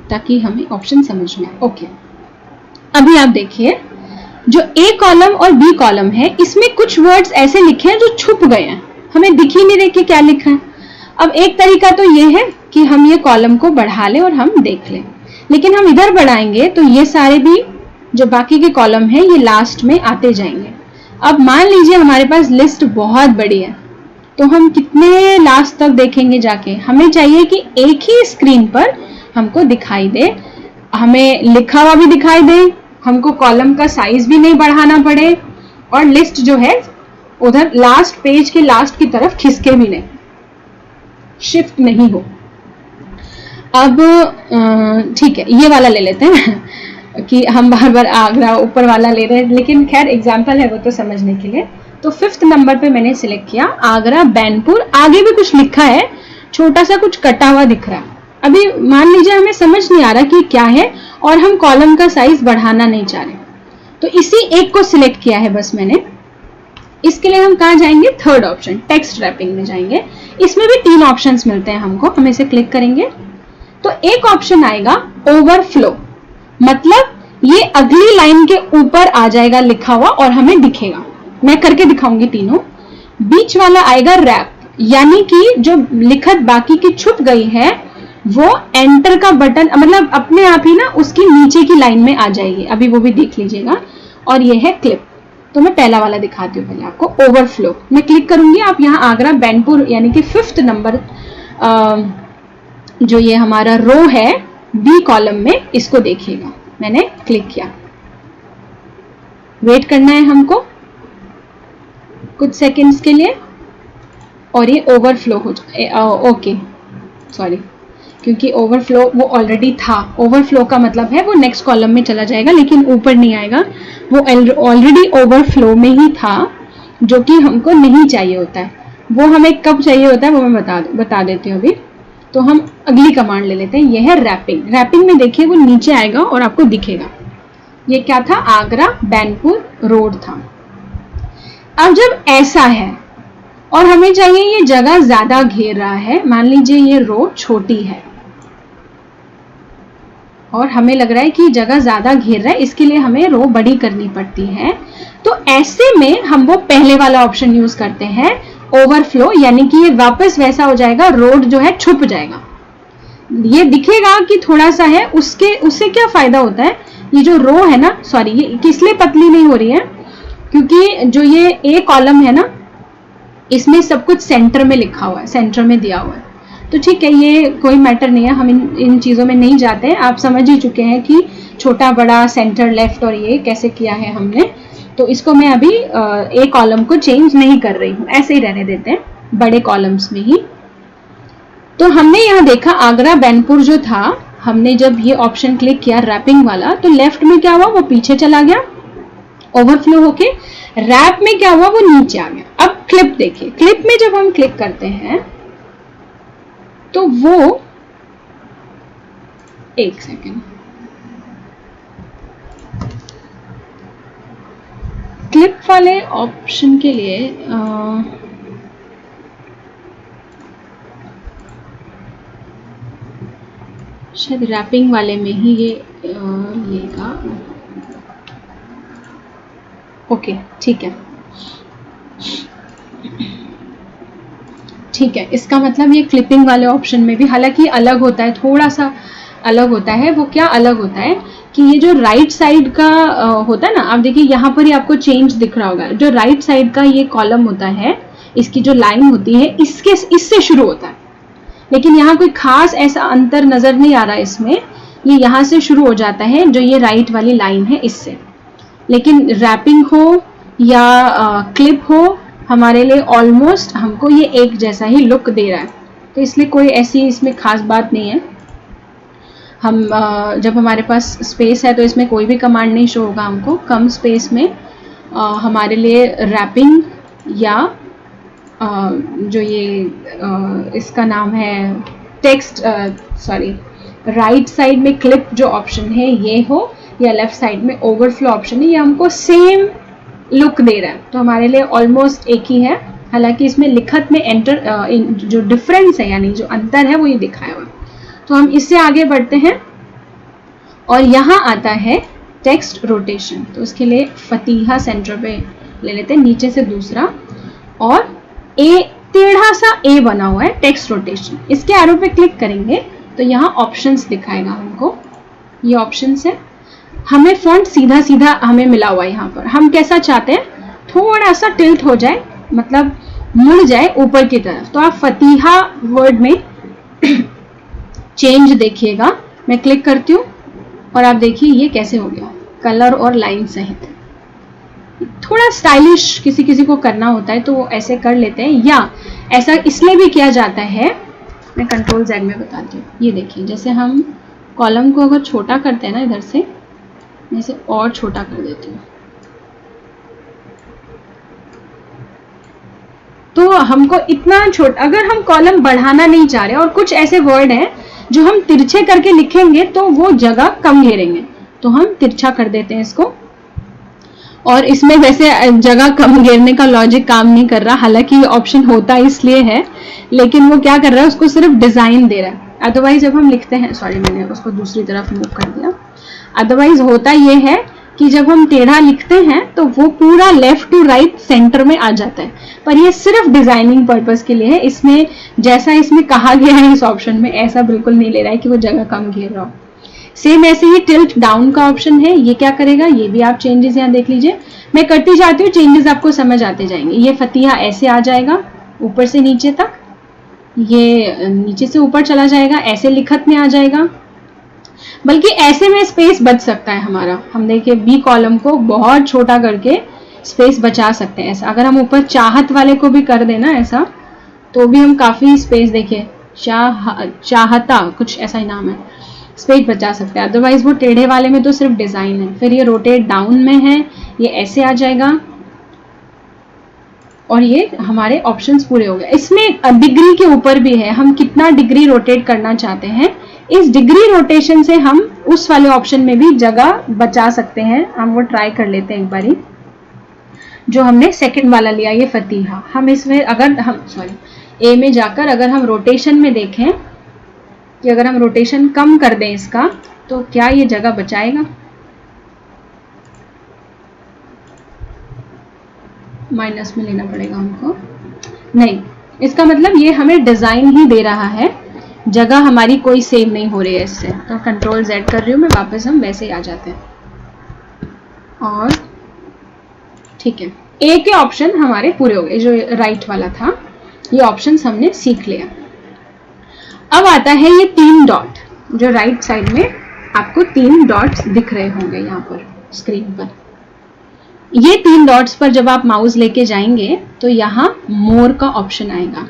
ताकि हमें ऑप्शन समझ में आए। ओके, अभी आप देखिए जो ए कॉलम और बी कॉलम है इसमें कुछ वर्ड्स ऐसे लिखे हैं जो छुप गए हैं, हमें दिख ही नहीं रहे कि क्या लिखा है। अब एक तरीका तो ये है कि हम ये कॉलम को बढ़ा लें और हम देख लें, लेकिन हम इधर बढ़ाएंगे तो ये सारे भी जो बाकी के कॉलम हैं ये लास्ट में आते जाएंगे। अब मान लीजिए हमारे पास लिस्ट बहुत बड़ी है, तो हम कितने लास्ट तक देखेंगे जाके। हमें चाहिए कि एक ही स्क्रीन पर हमको दिखाई दे, हमें लिखा हुआ भी दिखाई दे, हमको कॉलम का साइज भी नहीं बढ़ाना पड़े और लिस्ट जो है उधर लास्ट पेज के लास्ट की तरफ खिसके भी नहीं, शिफ्ट नहीं हो। अब ठीक है, ये वाला ले लेते हैं कि हम बार बार आगरा ऊपर वाला ले रहे हैं, लेकिन खैर एग्जाम्पल है वो तो समझने के लिए। तो 5th नंबर पे मैंने सिलेक्ट किया आगरा बैनपुर। आगे भी कुछ लिखा है, छोटा सा कुछ कटा हुआ दिख रहा है। अभी मान लीजिए हमें समझ नहीं आ रहा कि क्या है और हम कॉलम का साइज बढ़ाना नहीं चाह रहे, तो इसी एक को सिलेक्ट किया है बस मैंने। इसके लिए हम कहाँ जाएंगे, 3rd ऑप्शन टेक्स्ट रैपिंग में जाएंगे। इसमें भी 3 ऑप्शंस मिलते हैं हमको, हम इसे क्लिक करेंगे तो एक ऑप्शन आएगा ओवरफ्लो, मतलब ये अगली लाइन के ऊपर आ जाएगा लिखा हुआ और हमें दिखेगा। मैं करके दिखाऊंगी तीनों। बीच वाला आएगा रैप, यानी कि जो लिखत बाकी की छुप गई है वो एंटर का बटन मतलब अपने आप ही ना उसकी नीचे की लाइन में आ जाएगी। अभी वो भी देख लीजिएगा। और ये है क्लिप, तो मैं पहला वाला दिखाती हूँ पहले आपको, ओवरफ्लो। मैं क्लिक करूंगी, आप यहाँ आगरा बैनपुर यानी कि 5th नंबर जो ये हमारा रो है बी कॉलम में, इसको देखिएगा। मैंने क्लिक किया, वेट करना है हमको कुछ सेकंड्स के लिए और ये ओवरफ्लो हो जाए। ओके सॉरी, क्योंकि ओवरफ्लो वो ऑलरेडी था। ओवरफ्लो का मतलब है वो नेक्स्ट कॉलम में चला जाएगा लेकिन ऊपर नहीं आएगा, वो ऑलरेडी ओवरफ्लो में ही था, जो कि हमको नहीं चाहिए होता है। वो हमें कब चाहिए होता है वो मैं बता देती हूँ अभी। तो हम अगली कमांड ले लेते हैं, ये है रैपिंग। रैपिंग में देखिए वो नीचे आएगा और आपको दिखेगा ये क्या था, आगरा बैनपुर रोड था। अब जब ऐसा है और हमें चाहिए ये जगह ज्यादा घेर रहा है, मान लीजिए ये रोड छोटी है और हमें लग रहा है कि जगह ज्यादा घेर रहा है, इसके लिए हमें रो बड़ी करनी पड़ती है। तो ऐसे में हम वो पहले वाला ऑप्शन यूज करते हैं, ओवरफ्लो, यानी कि ये वापस वैसा हो जाएगा, रोड जो है छुप जाएगा। ये दिखेगा कि थोड़ा सा है, उससे क्या फायदा होता है, ये जो रो है ना, सॉरी ये किस लिए पतली नहीं हो रही है, क्योंकि जो ये ए कॉलम है ना, इसमें सब कुछ सेंटर में लिखा हुआ है, सेंटर में दिया हुआ है। तो ठीक है, ये कोई मैटर नहीं है, हम इन चीज़ों में नहीं जाते हैं। आप समझ ही चुके हैं कि छोटा बड़ा, सेंटर लेफ्ट और ये कैसे किया है हमने। तो इसको मैं अभी ए कॉलम को चेंज नहीं कर रही हूँ, ऐसे ही रहने देते हैं बड़े कॉलम्स में ही। तो हमने यहाँ देखा आगरा बैनपुर जो था, हमने जब ये ऑप्शन क्लिक किया रैपिंग वाला, तो लेफ्ट में क्या हुआ, वो पीछे चला गया ओवरफ्लो होके। रैप में क्या हुआ, वो नीचे आ गया। अब क्लिप देखिए, क्लिप में जब हम क्लिक करते हैं तो वो, एक सेकेंड, क्लिप वाले ऑप्शन के लिए शायद रैपिंग वाले में ही ये लेगा। ओके ठीक है, ठीक है, इसका मतलब ये क्लिपिंग वाले ऑप्शन में भी, हालांकि अलग होता है, थोड़ा सा अलग होता है। वो क्या अलग होता है कि ये जो राइट साइड का होता है ना, आप देखिए यहाँ पर ही आपको चेंज दिख रहा होगा, जो राइट साइड का ये कॉलम होता है, इसकी जो लाइन होती है इससे शुरू होता है। लेकिन यहाँ कोई खास ऐसा अंतर नजर नहीं आ रहा है इसमें, ये यहाँ से शुरू हो जाता है, जो ये राइट वाली लाइन है इससे। लेकिन रैपिंग हो या क्लिप हो, हमारे लिए ऑलमोस्ट हमको ये एक जैसा ही लुक दे रहा है, तो इसलिए कोई ऐसी इसमें खास बात नहीं है। हम जब हमारे पास स्पेस है तो इसमें कोई भी कमांड नहीं शो होगा हमको। कम स्पेस में हमारे लिए रैपिंग या जो ये इसका नाम है टेक्स्ट, सॉरी राइट साइड में क्लिप जो ऑप्शन है ये हो, या लेफ्ट साइड में ओवरफ्लो ऑप्शन है, ये हमको सेम लुक दे रहा है। तो हमारे लिए ऑलमोस्ट एक ही है, हालांकि इसमें लिखत में जो डिफरेंस है, यानी जो अंतर है, वो ये दिखाया हुआ है। तो हम इससे आगे बढ़ते हैं और यहाँ आता है टेक्स्ट रोटेशन। तो उसके लिए फतीहा सेंटर पे ले लेते हैं, नीचे से दूसरा, और ए टेढ़ा सा ए बना हुआ है टेक्स्ट रोटेशन। इसके एरो पे क्लिक करेंगे तो यहाँ ऑप्शंस दिखाएगा हमको, ये ऑप्शंस है। हमें फॉन्ट सीधा सीधा हमें मिला हुआ है यहाँ पर। हम कैसा चाहते हैं, थोड़ा सा टिल्ट हो जाए, मतलब मुड़ जाए ऊपर की तरफ। तो आप फतीहा वर्ड में चेंज देखिएगा, मैं क्लिक करती हूँ और आप देखिए ये कैसे हो गया, कलर और लाइन सहित। थोड़ा स्टाइलिश किसी किसी को करना होता है तो वो ऐसे कर लेते हैं, या ऐसा इसलिए भी किया जाता है, मैं कंट्रोल Z में बताती हूँ। ये देखिए, जैसे हम कॉलम को अगर छोटा करते हैं ना, इधर से मैं इसे और छोटा कर देती हूँ, तो हमको इतना छोटा, अगर हम कॉलम बढ़ाना नहीं चाह रहे और कुछ ऐसे वर्ड हैं जो हम तिरछे करके लिखेंगे तो वो जगह कम घेरेंगे, तो हम तिरछा कर देते हैं इसको। और इसमें वैसे जगह कम घेरने का लॉजिक काम नहीं कर रहा, हालांकि ये ऑप्शन होता इसलिए है, लेकिन वो क्या कर रहा है, उसको सिर्फ डिजाइन दे रहा है। अदरवाइज जब हम लिखते हैं, सॉरी मैंने उसको दूसरी तरफ मूव कर दिया, अदरवाइज होता ये है कि जब हम टेढ़ा लिखते हैं तो वो पूरा लेफ्ट टू राइट सेंटर में आ जाता है, पर ये सिर्फ डिजाइनिंग पर्पस के लिए है। इसमें जैसा इसमें कहा गया है इस ऑप्शन में, ऐसा बिल्कुल नहीं ले रहा है कि वो जगह कम घेर रहा हो। सेम ऐसे ही टिल्ट डाउन का ऑप्शन है, ये क्या करेगा, ये भी आप चेंजेस यहाँ देख लीजिए, मैं करती जाती हूँ, चेंजेस आपको समझ आते जाएंगे। ये फतिहा ऐसे आ जाएगा ऊपर से नीचे तक, ये नीचे से ऊपर चला जाएगा, ऐसे लिखत में आ जाएगा, बल्कि ऐसे में स्पेस बच सकता है हमारा। हम देखिए बी कॉलम को बहुत छोटा करके स्पेस बचा सकते हैं। ऐसा अगर हम ऊपर चाहत वाले को भी कर देना ऐसा, तो भी हम काफी स्पेस, देखिए चाहता कुछ ऐसा ही नाम है, स्पेस बचा सकते हैं। अदरवाइज वो टेढ़े वाले में तो सिर्फ डिजाइन है। फिर ये रोटेट डाउन में है, ये ऐसे आ जाएगा, और ये हमारे ऑप्शंस पूरे हो गए। इसमें डिग्री के ऊपर भी है, हम कितना डिग्री रोटेट करना चाहते हैं। इस डिग्री रोटेशन से हम उस वाले ऑप्शन में भी जगह बचा सकते हैं। हम वो ट्राई कर लेते हैं एक बारी, जो हमने सेकंड वाला लिया, ये फतिहा। हम इसमें अगर हम ए में जाकर अगर हम रोटेशन में देखें कि अगर हम रोटेशन कम कर दें इसका, तो क्या ये जगह बचाएगा, माइनस में लेना पड़ेगा हमको। नहीं, इसका मतलब ये हमें डिजाइन ही दे रहा है, जगह हमारी कोई सेव नहीं हो रही है इससे। तो कंट्रोल Z कर रही हूँ मैं, वापस हम वैसे ही आ जाते हैं। और ठीक है, ए के ऑप्शन हमारे पूरे हो गए, जो राइट वाला था ये ऑप्शन हमने सीख लिया। अब आता है ये 3 डॉट, जो राइट साइड में आपको 3 डॉट्स दिख रहे होंगे यहाँ पर स्क्रीन पर। ये 3 डॉट्स पर जब आप माउस लेके जाएंगे तो यहाँ मोर का ऑप्शन आएगा।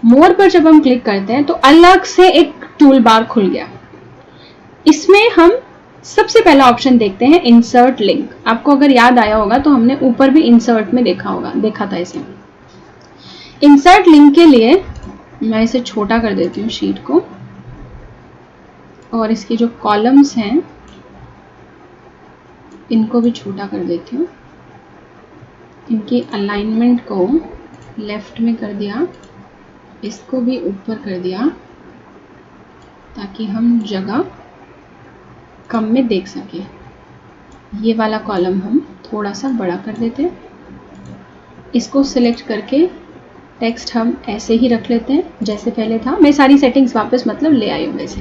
मोर पर जब हम क्लिक करते हैं तो अलग से एक टूल बार खुल गया। इसमें हम सबसे पहला ऑप्शन देखते हैं इंसर्ट लिंक। आपको अगर याद आया होगा तो हमने ऊपर भी इंसर्ट में देखा था इसे। इंसर्ट लिंक के लिए मैं इसे छोटा कर देती हूँ शीट को, और इसके जो कॉलम्स हैं इनको भी छोटा कर देती हूँ। इनकी अलाइनमेंट को लेफ्ट में कर दिया, इसको भी ऊपर कर दिया, ताकि हम जगह कम में देख सके। ये वाला कॉलम हम थोड़ा सा बड़ा कर देते हैं। इसको सिलेक्ट करके टेक्स्ट हम ऐसे ही रख लेते हैं जैसे पहले था। मैं सारी सेटिंग्स वापस मतलब ले आई हूँ वैसे।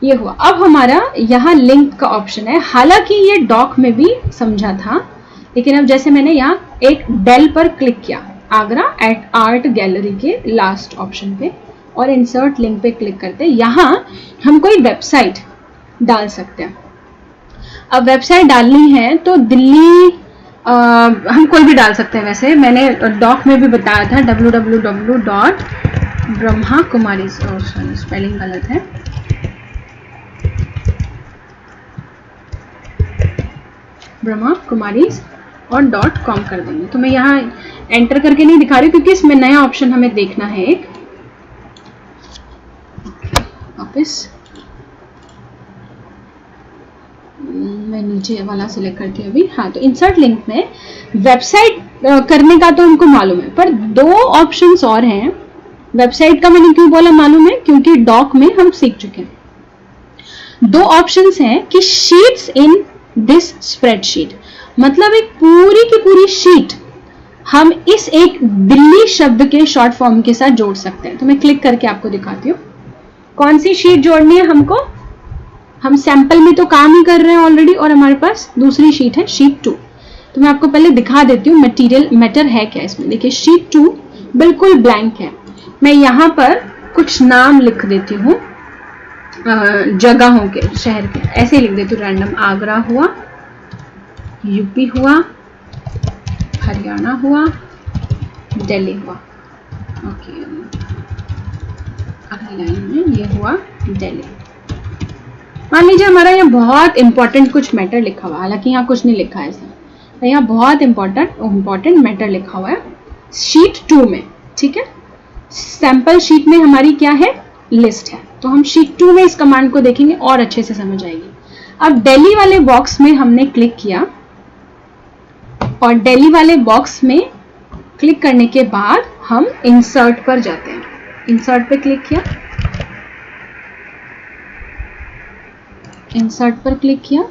ये हुआ। अब हमारा यहाँ लिंक का ऑप्शन है। हालांकि ये डॉक में भी समझा था, लेकिन अब जैसे मैंने यहाँ एक डेल पर क्लिक किया, आगरा एट आर्ट गैलरी के लास्ट ऑप्शन पे, और इंसर्ट लिंक पे क्लिक करते हैं, यहाँ हम कोई वेबसाइट डाल सकते हैं। अब वेबसाइट डालनी है तो दिल्ली हम कोई भी डाल सकते हैं। वैसे मैंने डॉक में भी बताया था www.brahmakumaris, सॉरी स्पेलिंग गलत है, ब्रह्माकुमारीज और .com कर देंगे। तो मैं यहाँ एंटर करके नहीं दिखा रही क्योंकि इसमें नया ऑप्शन हमें देखना है एक। वापस मैं नीचे वाला सिलेक्ट करती हूँ अभी। हाँ, तो इंसर्ट लिंक में वेबसाइट करने का तो हमको मालूम है, पर 2 ऑप्शंस और हैं। वेबसाइट का मैंने क्यों बोला मालूम है, क्योंकि डॉक में हम सीख चुके हैं। 2 ऑप्शंस हैं कि शीट्स इन दिस स्प्रेडशीट, मतलब एक पूरी की पूरी शीट हम इस एक दिल्ली शब्द के शॉर्ट फॉर्म के साथ जोड़ सकते हैं। तो मैं क्लिक करके आपको दिखाती हूँ कौन सी शीट जोड़नी है हमको। हम सैंपल में तो काम ही कर रहे हैं ऑलरेडी, और हमारे पास दूसरी शीट है शीट 2। तो मैं आपको पहले दिखा देती हूँ मैटर है क्या इसमें। देखिए शीट 2 बिल्कुल ब्लैंक है। मैं यहाँ पर कुछ नाम लिख देती हूँ जगहों के, शहर के, ऐसे लिख देती हूँ रैंडम। आगरा हुआ, यूपी हुआ, हरियाणा हुआ, दिल्ली हुआ। ओके, अगली लाइन में ये हुआ दिल्ली। मान लीजिए हमारा यहाँ बहुत इंपॉर्टेंट कुछ मैटर लिखा हुआ है, हालांकि यहाँ कुछ नहीं लिखा है तो यहाँ बहुत इंपॉर्टेंट मैटर लिखा हुआ है शीट 2 में। ठीक है, सैंपल शीट में हमारी क्या है, लिस्ट है। तो हम शीट 2 में इस कमांड को देखेंगे और अच्छे से समझ आएगी। अब दिल्ली वाले बॉक्स में हमने क्लिक किया, और दिल्ली वाले बॉक्स में क्लिक करने के बाद हम इंसर्ट पर जाते हैं। इंसर्ट पे क्लिक किया, इंसर्ट पर क्लिक किया,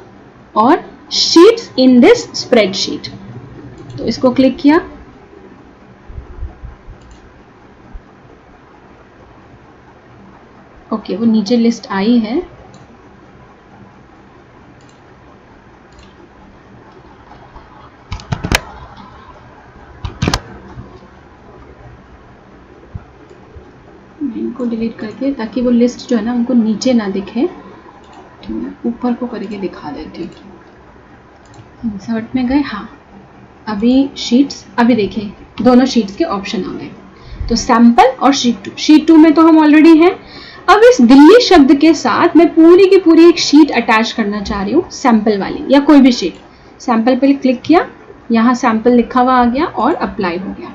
और शीट्स इन दिस स्प्रेडशीट, तो इसको क्लिक किया। ओके, वो नीचे लिस्ट आई है। इनको डिलीट करके, ताकि वो लिस्ट जो है ना उनको नीचे ना दिखे, तो मैं ऊपर को करके दिखा देती हूँ। इंसर्ट में गए, हाँ अभी शीट्स, अभी देखिए दोनों शीट्स के ऑप्शन आ गए। तो सैंपल और शीट 2 में तो हम ऑलरेडी हैं। अब इस दिल्ली शब्द के साथ मैं पूरी की पूरी एक शीट अटैच करना चाह रही हूँ, सैंपल वाली या कोई भी शीट। सैंपल पे क्लिक किया, यहाँ सैंपल लिखा हुआ आ गया और अप्लाई हो गया।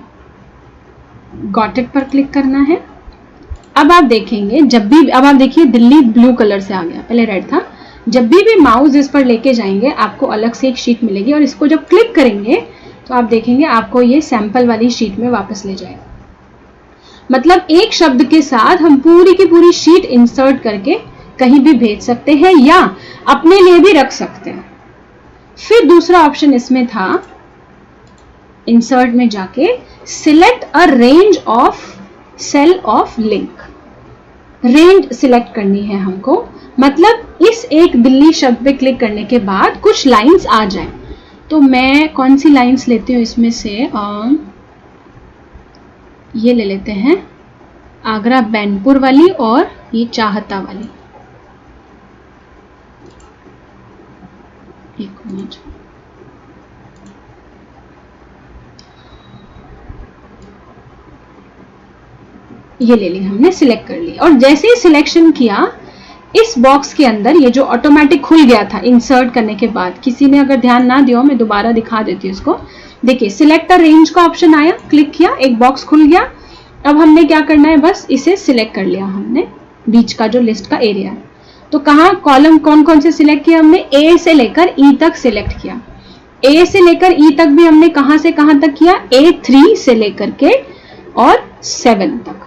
गॉट इट पर क्लिक करना है। अब आप देखेंगे जब भी, अब आप देखिए दिल्ली ब्लू कलर से आ गया, पहले रेड था। जब भी माउस इस पर लेके जाएंगे आपको अलग से एक शीट मिलेगी, और इसको जब क्लिक करेंगे तो आप देखेंगे आपको ये सैंपल वाली शीट में वापस ले जाएगा। मतलब एक शब्द के साथ हम पूरी की पूरी शीट इंसर्ट करके कहीं भी भेज सकते हैं या अपने लिए भी रख सकते हैं। फिर दूसरा ऑप्शन इसमें था इंसर्ट में जाके select a range of cell of link, range select करनी है हमको, मतलब इस एक दिल्ली शब्द पे क्लिक करने के बाद कुछ लाइंस आ जाएं। तो मैं कौन सी लाइंस लेती हूँ इसमें से, ये ले लेते हैं आगरा बैनपुर वाली और ये चाहता वाली। एक मिनट, ये ले ली हमने, सिलेक्ट कर ली। और जैसे ही सिलेक्शन किया, इस बॉक्स के अंदर ये जो ऑटोमेटिक खुल गया था इंसर्ट करने के बाद, किसी ने अगर ध्यान ना दिया, मैं दोबारा दिखा देती हूँ इसको। देखिए सिलेक्ट द रेंज का ऑप्शन आया, क्लिक किया, एक बॉक्स खुल गया। अब हमने क्या करना है, बस इसे सिलेक्ट कर लिया हमने, बीच का जो लिस्ट का एरिया है। तो कहाँ कॉलम कौन कौन से सिलेक्ट किया हमने, ए से लेकर ई तक सिलेक्ट किया। ए से लेकर ई तक भी हमने कहाँ से कहाँ तक किया, A3 से लेकर के और 7 तक,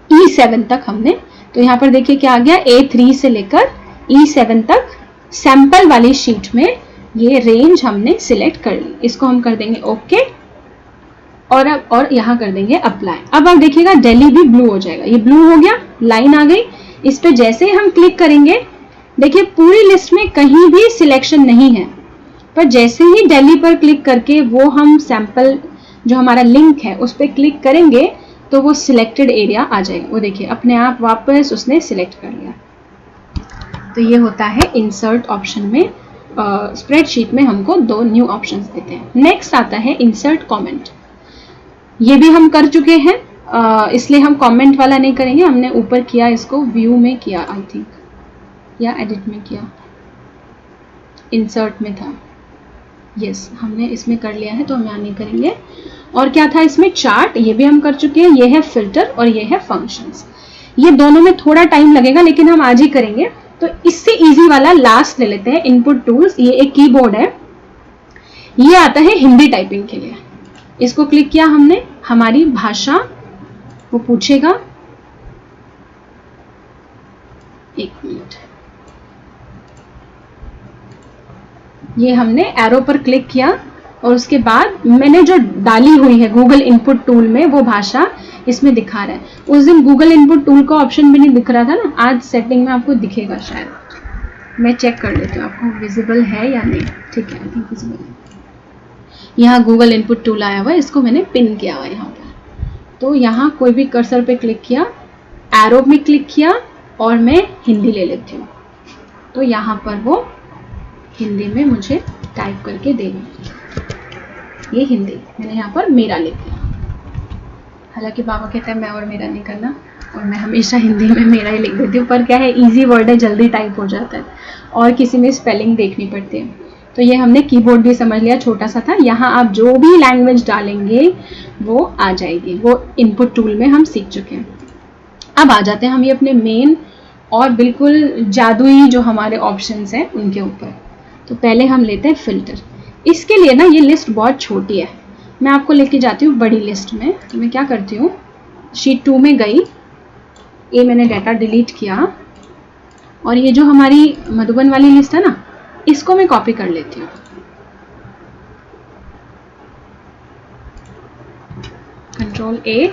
E7 तक हमने। तो यहाँ पर देखिए क्या आ गया, A3 से लेकर E7 तक सैंपल वाली शीट में ये रेंज हमने सिलेक्ट कर ली। इसको हम कर देंगे ओके, और यहाँ कर देंगे अप्लाई। अब आप देखिएगा दिल्ली भी ब्लू हो जाएगा, ये ब्लू हो गया, लाइन आ गई। इस पे जैसे ही हम क्लिक करेंगे, देखिए पूरी लिस्ट में कहीं भी सिलेक्शन नहीं है, पर जैसे ही दिल्ली पर क्लिक करके वो हम सैंपल जो हमारा लिंक है उस पर क्लिक करेंगे तो वो सिलेक्टेड एरिया आ जाएगा। वो देखिए अपने आप वापस उसने सिलेक्ट कर लिया। तो ये होता है इंसर्ट ऑप्शन में, स्प्रेडशीट में हमको 2 न्यू ऑप्शंस देते हैं। नेक्स्ट आता है इंसर्ट कमेंट। ये भी हम कर चुके हैं, इसलिए हम कमेंट वाला नहीं करेंगे। हमने ऊपर किया, इसको व्यू में किया आई थिंक, या एडिट में किया, इंसर्ट में था, यस हमने इसमें कर लिया है, तो हम यहाँ नहीं करेंगे। और क्या था इसमें, चार्ट, ये भी हम कर चुके हैं। ये है फिल्टर और ये है फंक्शंस। ये दोनों में थोड़ा टाइम लगेगा, लेकिन हम आज ही करेंगे। तो इससे इजी वाला लास्ट ले लेते हैं, इनपुट टूल्स। ये एक कीबोर्ड है, ये आता है हिंदी टाइपिंग के लिए। इसको क्लिक किया हमने, हमारी भाषा वो पूछेगा, एक मिनट, ये हमने एरो पर क्लिक किया और उसके बाद मैंने जो डाली हुई है गूगल इनपुट टूल में वो भाषा इसमें दिखा रहा है। उस दिन गूगल इनपुट टूल का ऑप्शन भी नहीं दिख रहा था ना, आज सेटिंग में आपको दिखेगा शायद। मैं चेक कर लेती हूँ आपको विजिबल है या नहीं। ठीक है, आई थिंक विजिबल है। यहाँ गूगल इनपुट टूल आया हुआ है, इसको मैंने पिन किया हुआ है यहाँ पर। तो यहाँ कोई भी कर्सर पे क्लिक किया, एरो में क्लिक किया और मैं हिंदी ले लेती हूँ। तो यहाँ पर वो हिंदी में मुझे टाइप करके देंगे। ये हिंदी मैंने यहाँ पर मेरा लिख दिया। हालांकि बाबा कहता है मैं और मेरा नहीं करना, और मैं हमेशा हिंदी में मेरा ही लिख देती हूँ, पर क्या है इजी वर्ड है, जल्दी टाइप हो जाता है और किसी में स्पेलिंग देखनी पड़ती है। तो ये हमने कीबोर्ड भी समझ लिया, छोटा सा था। यहाँ आप जो भी लैंग्वेज डालेंगे वो आ जाएगी, वो इनपुट टूल में हम सीख चुके हैं। अब आ जाते हैं हम ये अपने मेन और बिल्कुल जादुई जो हमारे ऑप्शंस हैं उनके ऊपर। तो पहले हम लेते हैं फिल्टर। इसके लिए ना ये लिस्ट बहुत छोटी है, मैं आपको लेके जाती हूँ बड़ी लिस्ट में। तो मैं क्या करती हूँ, शीट 2 में गई, ये मैंने डाटा डिलीट किया और ये जो हमारी मधुबन वाली लिस्ट है ना, इसको मैं कॉपी कर लेती हूँ। कंट्रोल A,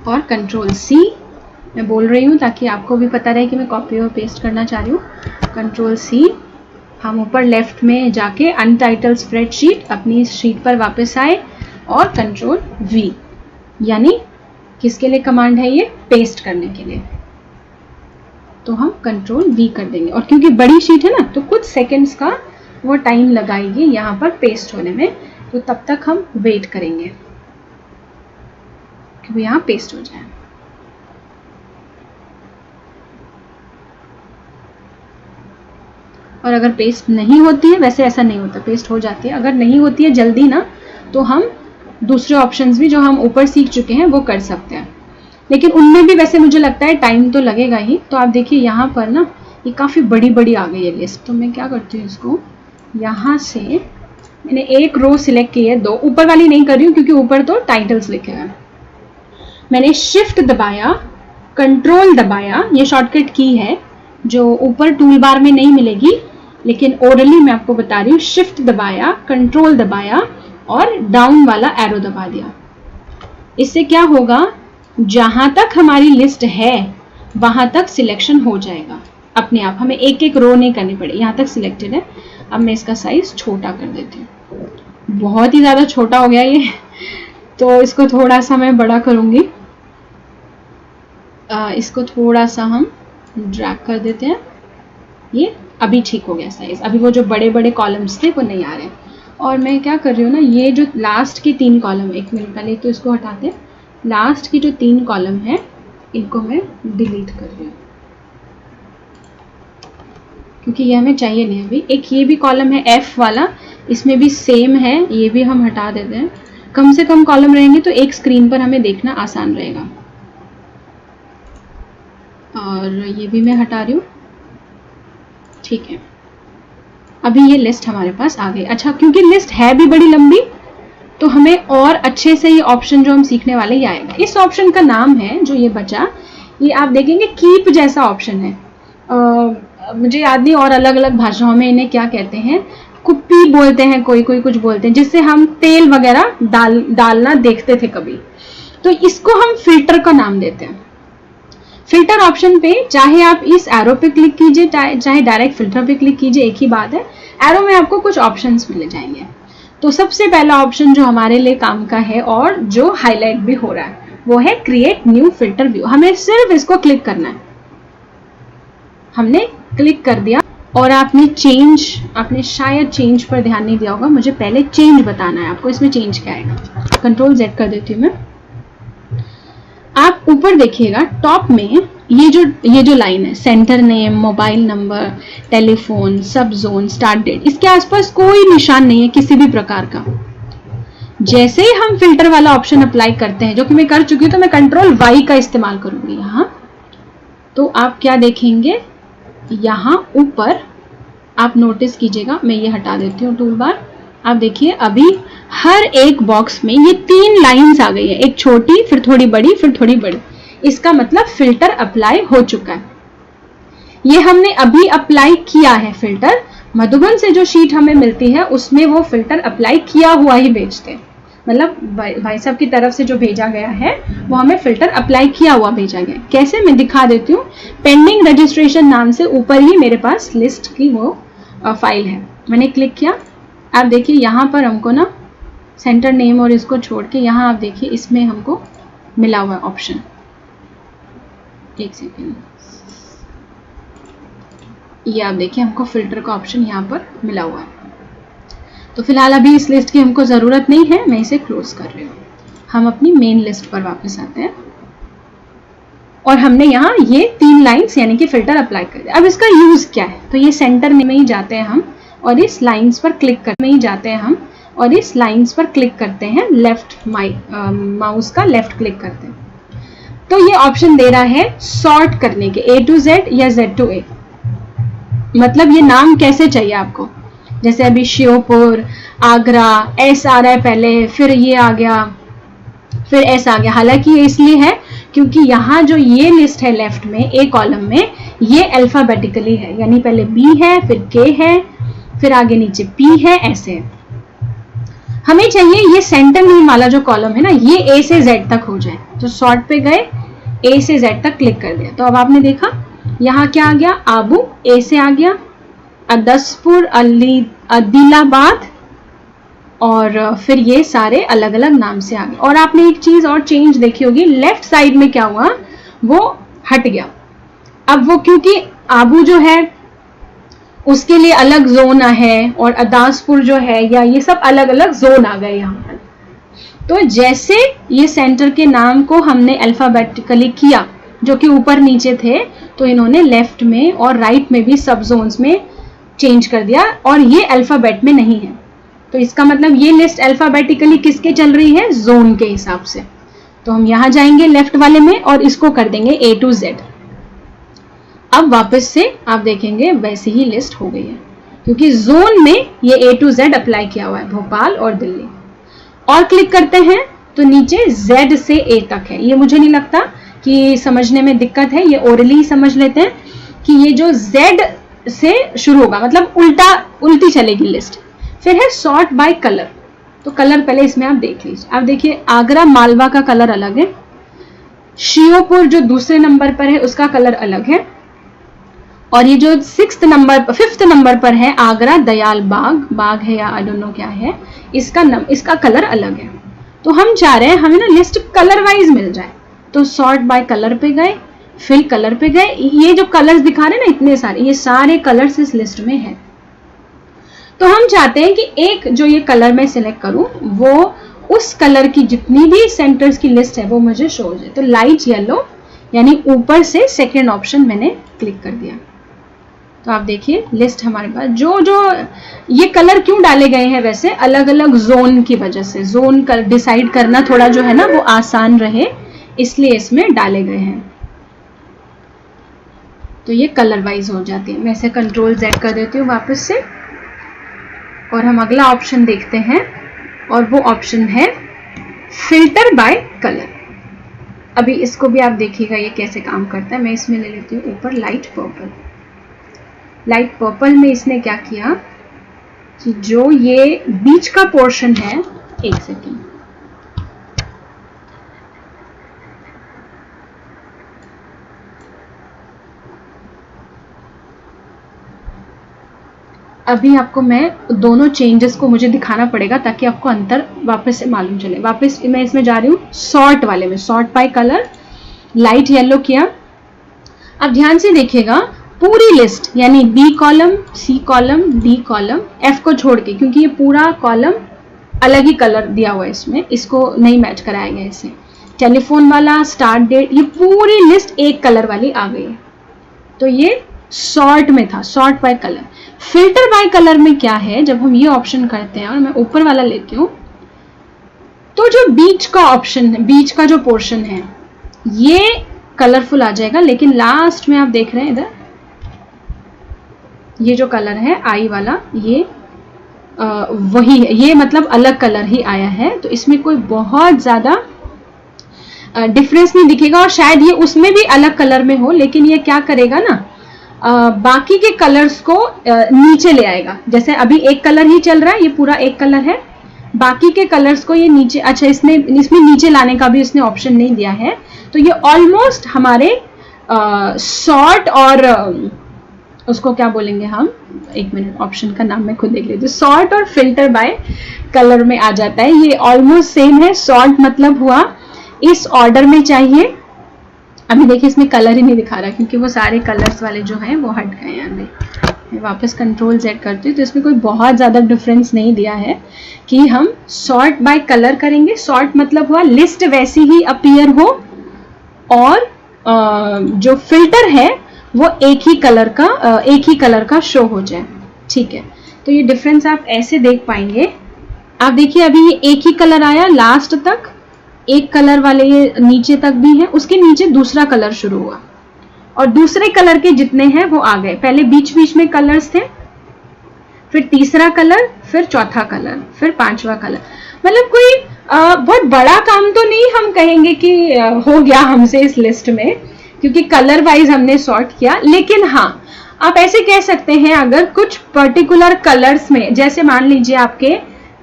और कंट्रोल C। मैं बोल रही हूँ ताकि आपको भी पता रहे कि मैं कॉपी और पेस्ट करना चाह रही हूँ। कंट्रोल C, हम ऊपर लेफ्ट में जाके अनटाइटल स्प्रेडशीट, अपनी शीट पर वापस आए, और कंट्रोल V, यानी किसके लिए कमांड है ये, पेस्ट करने के लिए। तो हम कंट्रोल V कर देंगे, और क्योंकि बड़ी शीट है ना तो कुछ सेकंड्स का वो टाइम लगाएगी यहाँ पर पेस्ट होने में, तो तब तक हम वेट करेंगे कि वो यहाँ पेस्ट हो जाए। और अगर पेस्ट नहीं होती है, वैसे ऐसा नहीं होता, पेस्ट हो जाती है, अगर नहीं होती है जल्दी ना, तो हम दूसरे ऑप्शंस भी जो हम ऊपर सीख चुके हैं वो कर सकते हैं, लेकिन उनमें भी वैसे मुझे लगता है टाइम तो लगेगा ही। तो आप देखिए यहाँ पर ना ये काफ़ी बड़ी बड़ी आ गई है लिस्ट। तो मैं क्या करती हूँ, इसको यहाँ से मैंने एक रो सिलेक्ट की है, 2 ऊपर वाली नहीं कर रही हूँ क्योंकि ऊपर तो टाइटल्स लिखे हुए हैं। मैंने शिफ्ट दबाया कंट्रोल दबाया, ये शॉर्टकट की है जो ऊपर टूल बार में नहीं मिलेगी, लेकिन ओरली मैं आपको बता रही हूँ। शिफ्ट दबाया, कंट्रोल दबाया और डाउन वाला एरो दबा दिया। इससे क्या होगा, जहां तक हमारी लिस्ट है वहां तक सिलेक्शन हो जाएगा अपने आप, हमें एक एक रो नहीं करनी पड़े। यहाँ तक सिलेक्टेड है। अब मैं इसका साइज छोटा कर देती हूँ, बहुत ही ज्यादा छोटा हो गया ये, तो इसको थोड़ा सा मैं बड़ा करूंगी। इसको थोड़ा सा हम ड्रैग कर देते हैं। ये अभी ठीक हो गया साइज। अभी वो जो बड़े बड़े कॉलम्स थे वो नहीं आ रहे। और मैं क्या कर रही हूँ ना, ये जो लास्ट की 3 कॉलम, एक मिनट पहले तो इसको हटाते हैं। लास्ट की जो 3 कॉलम है इनको मैं डिलीट कर रही हूँ क्योंकि ये हमें चाहिए नहीं अभी। एक ये भी कॉलम है F वाला, इसमें भी सेम है, ये भी हम हटा देते हैं। कम से कम कॉलम रहेंगे तो एक स्क्रीन पर हमें देखना आसान रहेगा। और ये भी मैं हटा रही हूँ, ठीक है। अभी ये लिस्ट हमारे पास आ गई। अच्छा, क्योंकि लिस्ट है भी बड़ी लंबी तो हमें और अच्छे से ये ऑप्शन जो हम सीखने वाले ही आएगा। इस ऑप्शन का नाम है, जो ये बचा, ये आप देखेंगे कीप जैसा ऑप्शन है। मुझे याद नहीं और अलग अलग भाषाओं में इन्हें क्या कहते हैं, कुप्पी बोलते हैं, कोई कोई कुछ बोलते हैं, जिससे हम तेल वगैरह डालना देखते थे कभी। तो इसको हम फिल्टर का नाम देते हैं। फिल्टर ऑप्शन पे चाहे आप इस एरो पे क्लिक कीजिए, चाहे डायरेक्ट फिल्टर पे क्लिक कीजिए, एक ही बात है। एरो में आपको कुछ ऑप्शंस मिल जाएंगे। तो सबसे पहला ऑप्शन जो हमारे लिए काम का है और जो हाईलाइट भी हो रहा है वो है क्रिएट न्यू फिल्टर व्यू। हमें सिर्फ इसको क्लिक करना है। हमने क्लिक कर दिया और आपने शायद चेंज पर ध्यान नहीं दिया होगा। मुझे पहले चेंज बताना है आपको, इसमें चेंज क्या आएगा। कंट्रोल Z कर देती हूँ मैं। आप ऊपर देखिएगा टॉप में ये जो लाइन है, centre name, mobile number, telephone, सब जोन, स्टार्ट डेट, इसके आसपास कोई निशान नहीं है किसी भी प्रकार का। जैसे ही हम फिल्टर वाला ऑप्शन अप्लाई करते हैं, जो कि मैं कर चुकी हूं, तो मैं कंट्रोल Y का इस्तेमाल करूंगी यहाँ। तो आप क्या देखेंगे, यहाँ ऊपर आप नोटिस कीजिएगा, मैं ये हटा देती हूँ टूल बार। आप देखिए अभी हर एक बॉक्स में ये 3 लाइंस आ गई है, एक छोटी, फिर थोड़ी बड़ी, फिर थोड़ी बड़ी। इसका मतलब फिल्टर अप्लाई हो चुका है। ये हमने अभी अप्लाई किया है फिल्टर। मधुबन से जो शीट हमें मिलती है उसमें वो फिल्टर अप्लाई किया हुआ ही भेजते हैं। मतलब भाई साहब की तरफ से जो भेजा गया है वो हमें फिल्टर अप्लाई किया हुआ भेजा गया। कैसे, मैं दिखा देती हूँ। पेंडिंग रजिस्ट्रेशन नाम से ऊपर ही मेरे पास लिस्ट की वो फाइल है। मैंने क्लिक किया। आप देखिए यहाँ पर हमको ना सेंटर नेम और इसको छोड़ के यहाँ आप देखिए इसमें हमको मिला हुआ ऑप्शन। एक सेकेंड, ये आप देखिए हमको फिल्टर का ऑप्शन यहाँ पर मिला हुआ है। तो फिलहाल अभी इस लिस्ट की हमको ज़रूरत नहीं है, मैं इसे क्लोज कर रही हूँ। हम अपनी मेन लिस्ट पर वापस आते हैं और हमने यहाँ ये 3 लाइंस यानी कि फिल्टर अप्लाई कर दिया। अब इसका यूज़ क्या है, तो ये सेंटर में ही जाते हैं हम और इस लाइंस पर क्लिक करते ही जाते हैं हम और इस लाइंस पर क्लिक करते हैं, लेफ्ट माउस का लेफ्ट क्लिक करते हैं। तो ये ऑप्शन दे रहा है सॉर्ट करने के, A to Z या Z to A। मतलब ये नाम कैसे चाहिए आपको, जैसे अभी श्योपुर, आगरा, S आ रहा है पहले, फिर ये आ गया, फिर S आ गया। हालांकि ये इसलिए है क्योंकि यहाँ जो ये लिस्ट है लेफ्ट में A कॉलम में, ये अल्फाबेटिकली है, यानी पहले B है, फिर K है, फिर आगे नीचे P है, ऐसे। हमें चाहिए ये सेंटर नेम वाला जो कॉलम है ना, ये A से Z तक हो जाए। तो सॉर्ट पे गए, A से Z तक क्लिक कर दिया। तो अब आपने देखा यहाँ क्या आ गया, आबू A से आ गया, अदसपुर, आदिलाबाद, और फिर ये सारे अलग अलग नाम से आ गए। और आपने एक चीज और चेंज देखी होगी, लेफ्ट साइड में क्या हुआ, वो हट गया। अब वो क्योंकि आबू जो है उसके लिए अलग जोन है और अदासपुर जो है, या ये सब अलग अलग जोन आ गए यहाँ पर। तो जैसे ये सेंटर के नाम को हमने अल्फाबेटिकली किया, जो कि ऊपर नीचे थे, तो इन्होंने लेफ्ट में और राइट में भी सब जोन्स में चेंज कर दिया और ये अल्फाबेट में नहीं है। तो इसका मतलब ये लिस्ट अल्फाबेटिकली किसके चल रही है, जोन के हिसाब से। तो हम यहाँ जाएंगे लेफ्ट वाले में और इसको कर देंगे A to Z। अब वापस से आप देखेंगे वैसे ही लिस्ट हो गई है, क्योंकि जोन में ये A to Z अप्लाई किया हुआ है, भोपाल और दिल्ली। और क्लिक करते हैं तो नीचे Z से A तक है। ये मुझे नहीं लगता कि समझने में दिक्कत है, ये ओरली समझ लेते हैं कि ये जो Z से शुरू होगा, मतलब उल्टी चलेगी लिस्ट। फिर है सॉर्ट बाय कलर, तो कलर पहले इसमें आप देख लीजिए। आप देखिए आगरा मालवा का कलर अलग है, श्योपुर जो दूसरे नंबर पर है उसका कलर अलग है, और ये जो 5th नंबर पर है आगरा दयाल बाग है या आई डोंट नो क्या है, इसका कलर अलग है। तो हम चाह रहे हैं हमें ना लिस्ट कलर वाइज मिल जाए, तो सॉर्ट बाय कलर पे गए, फिर कलर पे गए। ये जो कलर्स दिखा रहे हैं ना इतने सारे, ये सारे कलर्स इस लिस्ट में है। तो हम चाहते हैं कि एक जो ये कलर मैं सिलेक्ट करूं वो उस कलर की जितनी भी सेंटर्स की लिस्ट है वो मुझे शो हो जाए। तो लाइट येलो यानी ऊपर से सेकेंड ऑप्शन मैंने क्लिक कर दिया। तो आप देखिए लिस्ट हमारे पास जो ये कलर क्यों डाले गए हैं, वैसे अलग अलग जोन की वजह से, जोन का डिसाइड करना थोड़ा जो है ना वो आसान रहे, इसलिए इसमें डाले गए हैं। तो ये कलर वाइज हो जाती है। मैं इसे कंट्रोल Z कर देती हूँ वापस से, और हम अगला ऑप्शन देखते हैं, और वो ऑप्शन है फिल्टर बाय कलर। अभी इसको भी आप देखिएगा ये कैसे काम करता है। मैं इसमें ले लेती हूँ ऊपर लाइट पर्पल। लाइट पर्पल में इसने क्या किया कि जो ये बीच का पोर्शन है, एक सेकेंड, अभी आपको मैं दोनों चेंजेस को मुझे दिखाना पड़ेगा ताकि आपको अंतर वापस से मालूम चले। वापस मैं इसमें जा रही हूँ सॉर्ट वाले में, sort by colour, light yellow किया। अब ध्यान से देखिएगा पूरी लिस्ट यानी B column, C column, D column, F को छोड़ के, क्योंकि ये पूरा कॉलम अलग ही कलर दिया हुआ है इसमें, इसको नहीं मैच कराया गया इसे। टेलीफोन वाला, स्टार्ट डेट, ये पूरी लिस्ट एक कलर वाली आ गई है। तो ये सॉर्ट में था, sort by colour. Filter by colour में क्या है, जब हम ये ऑप्शन करते हैं और मैं ऊपर वाला लेती हूँ, तो जो बीच का ऑप्शन है, बीच का जो पोर्शन है ये कलरफुल आ जाएगा, लेकिन लास्ट में आप देख रहे हैं इधर ये जो कलर है आई वाला, ये वही है, ये मतलब अलग कलर ही आया है। तो इसमें कोई बहुत ज्यादा डिफरेंस नहीं दिखेगा, और शायद ये उसमें भी अलग कलर में हो, लेकिन ये क्या करेगा ना बाकी के कलर्स को नीचे ले आएगा। जैसे अभी एक कलर ही चल रहा है, ये पूरा एक कलर है, बाकी के कलर्स को ये नीचे, अच्छा इसमें नीचे लाने का भी इसने ऑप्शन नहीं दिया है। तो ये ऑलमोस्ट हमारे सॉर्ट और उसको क्या बोलेंगे हम, एक मिनट, ऑप्शन का नाम मैं खुद देख लेती हूँ, सॉर्ट और फिल्टर बाय कलर में आ जाता है। ये ऑलमोस्ट सेम है। सॉर्ट मतलब हुआ इस ऑर्डर में चाहिए। अभी देखिए इसमें कलर ही नहीं दिखा रहा क्योंकि वो सारे कलर्स वाले जो हैं वो हट गए हैं। मैं वापस कंट्रोल Z करती हूँ, तो इसमें कोई बहुत ज़्यादा डिफरेंस नहीं दिया है कि हम सॉर्ट बाय कलर करेंगे। सॉर्ट मतलब हुआ लिस्ट वैसी ही अपीयर हो, और जो फिल्टर है वो एक ही कलर का शो हो जाए। ठीक है, तो ये डिफरेंस आप ऐसे देख पाएंगे। आप देखिए अभी ये एक ही कलर आया लास्ट तक, एक कलर वाले ये नीचे तक भी है, उसके नीचे दूसरा कलर शुरू हुआ, और दूसरे कलर के जितने हैं वो आ गए। पहले बीच बीच में कलर्स थे, फिर तीसरा कलर, फिर चौथा कलर, फिर पांचवा कलर। मतलब कोई बहुत बड़ा काम तो नहीं हम कहेंगे कि हो गया हमसे इस लिस्ट में, क्योंकि कलर वाइज हमने सॉर्ट किया। लेकिन हाँ, आप ऐसे कह सकते हैं अगर कुछ पर्टिकुलर कलर्स में, जैसे मान लीजिए आपके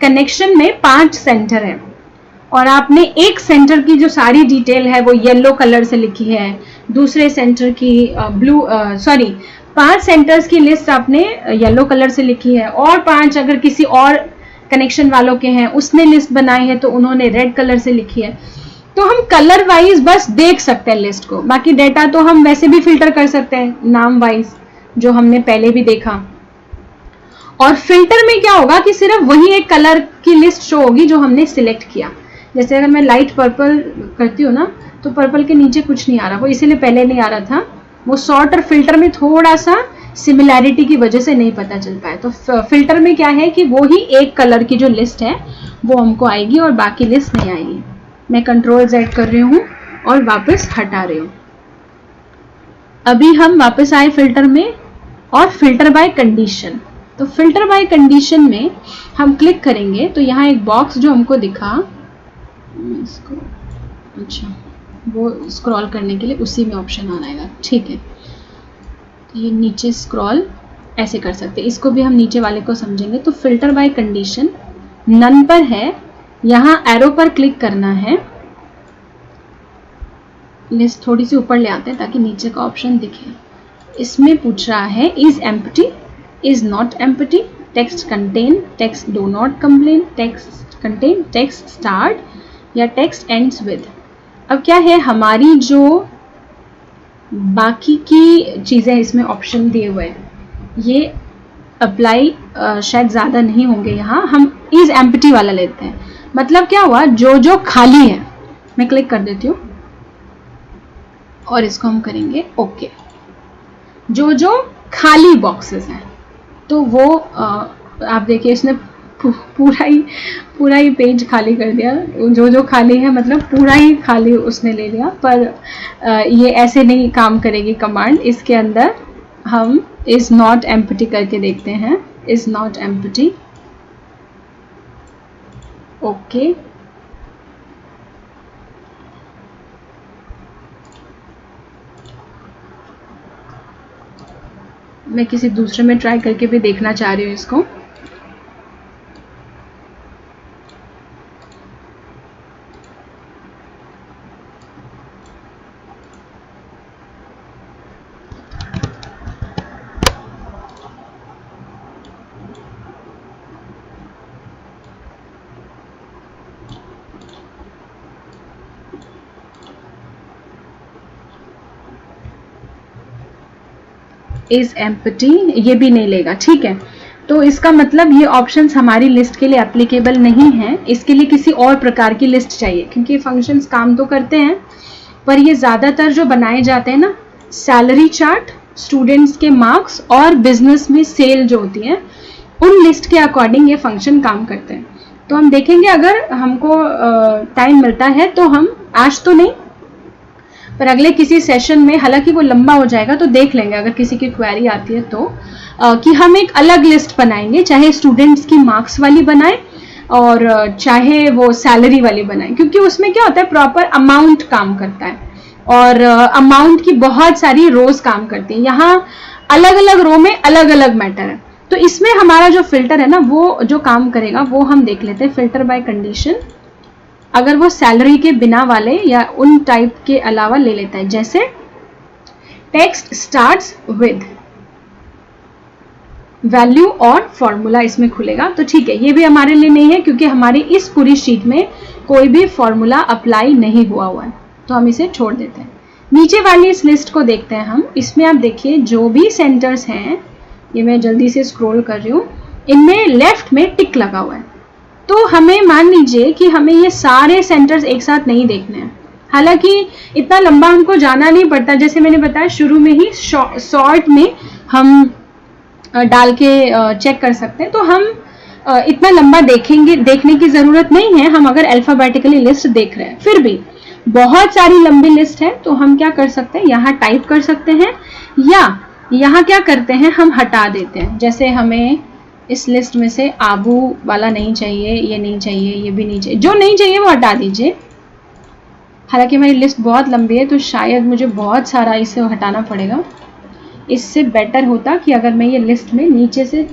कनेक्शन में 5 सेंटर है और आपने एक सेंटर की जो सारी डिटेल है वो येलो कलर से लिखी है, दूसरे सेंटर की 5 सेंटर्स की लिस्ट आपने येलो कलर से लिखी है, और 5 अगर किसी और कनेक्शन वालों के हैं उसने लिस्ट बनाई है तो उन्होंने रेड कलर से लिखी है। तो हम कलर वाइज बस देख सकते हैं लिस्ट को, बाकी डेटा तो हम वैसे भी फिल्टर कर सकते हैं नाम वाइज, जो हमने पहले भी देखा। और फिल्टर में क्या होगा कि सिर्फ वही एक कलर की लिस्ट शो होगी जो हमने सिलेक्ट किया। जैसे अगर मैं लाइट पर्पल करती हूँ ना, तो पर्पल के नीचे कुछ नहीं आ रहा, वो इसीलिए पहले नहीं आ रहा था, वो सॉर्ट और फिल्टर में थोड़ा सा सिमिलैरिटी की वजह से नहीं पता चल पाया। तो फिल्टर में क्या है कि वो ही एक कलर की जो लिस्ट है वो हमको आएगी और बाकी लिस्ट नहीं आएगी। मैं कंट्रोल Z कर रही हूँ और वापस हटा रही हूँ। अभी हम वापस आए फिल्टर में, और फिल्टर बाय कंडीशन। तो फिल्टर बाय कंडीशन में हम क्लिक करेंगे तो यहाँ एक बॉक्स जो हमको दिखा, इसको अच्छा वो स्क्रॉल करने के लिए उसी में ऑप्शन आना आएगा, ठीक है। तो ये नीचे स्क्रॉल ऐसे कर सकते हैं, इसको भी हम नीचे वाले को समझेंगे। तो फिल्टर बाय कंडीशन नन पर है, यहाँ एरो पर क्लिक करना है, लिस्ट थोड़ी सी ऊपर ले आते हैं ताकि नीचे का ऑप्शन दिखे। इसमें पूछ रहा है is empty, is not empty, text contain, text do not complain, text contain, text start या टेक्स्ट एंड्स विद। अब क्या है, हमारी जो बाकी की चीज़ें इसमें ऑप्शन दिए हुए हैं ये अप्लाई शायद ज़्यादा नहीं होंगे, यहाँ हम इज एम्प्टी वाला लेते हैं। मतलब क्या हुआ, जो जो खाली है, मैं क्लिक कर देती हूँ और इसको हम करेंगे ओके। जो जो खाली बॉक्सेस हैं तो वो आप देखिए इसने पूरा ही पेज खाली कर दिया। जो जो खाली है मतलब पूरा ही खाली उसने ले लिया, पर ये ऐसे नहीं काम करेगी कमांड। इसके अंदर हम इज नॉट एम्प्टी करके देखते हैं, इज नॉट एम्प्टी, ओके। मैं किसी दूसरे में ट्राई करके भी देखना चाह रही हूँ इसको। इज एम्प्टी ये भी नहीं लेगा, ठीक है। तो इसका मतलब ये ऑप्शंस हमारी लिस्ट के लिए एप्लीकेबल नहीं है, इसके लिए किसी और प्रकार की लिस्ट चाहिए, क्योंकि फंक्शंस काम तो करते हैं पर ये ज़्यादातर जो बनाए जाते हैं ना, सैलरी चार्ट, स्टूडेंट्स के मार्क्स और बिजनेस में सेल जो होती है उन लिस्ट के अकॉर्डिंग ये फंक्शन काम करते हैं। तो हम देखेंगे, अगर हमको टाइम मिलता है तो हम आज तो नहीं पर अगले किसी सेशन में, हालांकि वो लंबा हो जाएगा तो देख लेंगे, अगर किसी की क्वेरी आती है तो कि हम एक अलग लिस्ट बनाएंगे, चाहे स्टूडेंट्स की मार्क्स वाली बनाएं और चाहे वो सैलरी वाली बनाएं, क्योंकि उसमें क्या होता है प्रॉपर अमाउंट काम करता है और अमाउंट की बहुत सारी रोज काम करती हैं। यहाँ अलग अलग रो में अलग अलग मैटर है, तो इसमें हमारा जो फिल्टर है ना वो जो काम करेगा वो हम देख लेते हैं। फिल्टर बाय कंडीशन, अगर वो सैलरी के बिना वाले या उन टाइप के अलावा ले लेता है, जैसे टेक्स्ट स्टार्ट्स विद वैल्यू और फॉर्मूला इसमें खुलेगा, तो ठीक है। ये भी हमारे लिए नहीं है क्योंकि हमारी इस पूरी शीट में कोई भी फॉर्मूला अप्लाई नहीं हुआ है, तो हम इसे छोड़ देते हैं। नीचे वाली इस लिस्ट को देखते हैं हम। इसमें आप देखिए जो भी सेंटर्स हैं, ये मैं जल्दी से स्क्रॉल कर रही हूँ, इनमें लेफ्ट में टिक लगा हुआ है। तो हमें मान लीजिए कि हमें ये सारे सेंटर्स एक साथ नहीं देखने हैं, हालांकि इतना लंबा हमको जाना नहीं पड़ता। जैसे मैंने बताया शुरू में ही शॉर्ट में हम डाल के चेक कर सकते हैं, तो हम इतना लंबा देखने की ज़रूरत नहीं है। हम अगर अल्फाबेटिकली लिस्ट देख रहे हैं, फिर भी बहुत सारी लंबी लिस्ट है, तो हम क्या कर सकते हैं, यहाँ टाइप कर सकते हैं या यहाँ क्या करते हैं, हम हटा देते हैं। जैसे हमें इस लिस्ट में से आबू वाला नहीं चाहिए, ये नहीं चाहिए, ये भी नहीं चाहिए, जो नहीं चाहिए वो हटा दीजिए। हालांकि मेरी लिस्ट बहुत लंबी है तो शायद मुझे बहुत सारा इसे हटाना पड़ेगा। इससे बेटर होता कि अगर मैं ये लिस्ट में नीचे से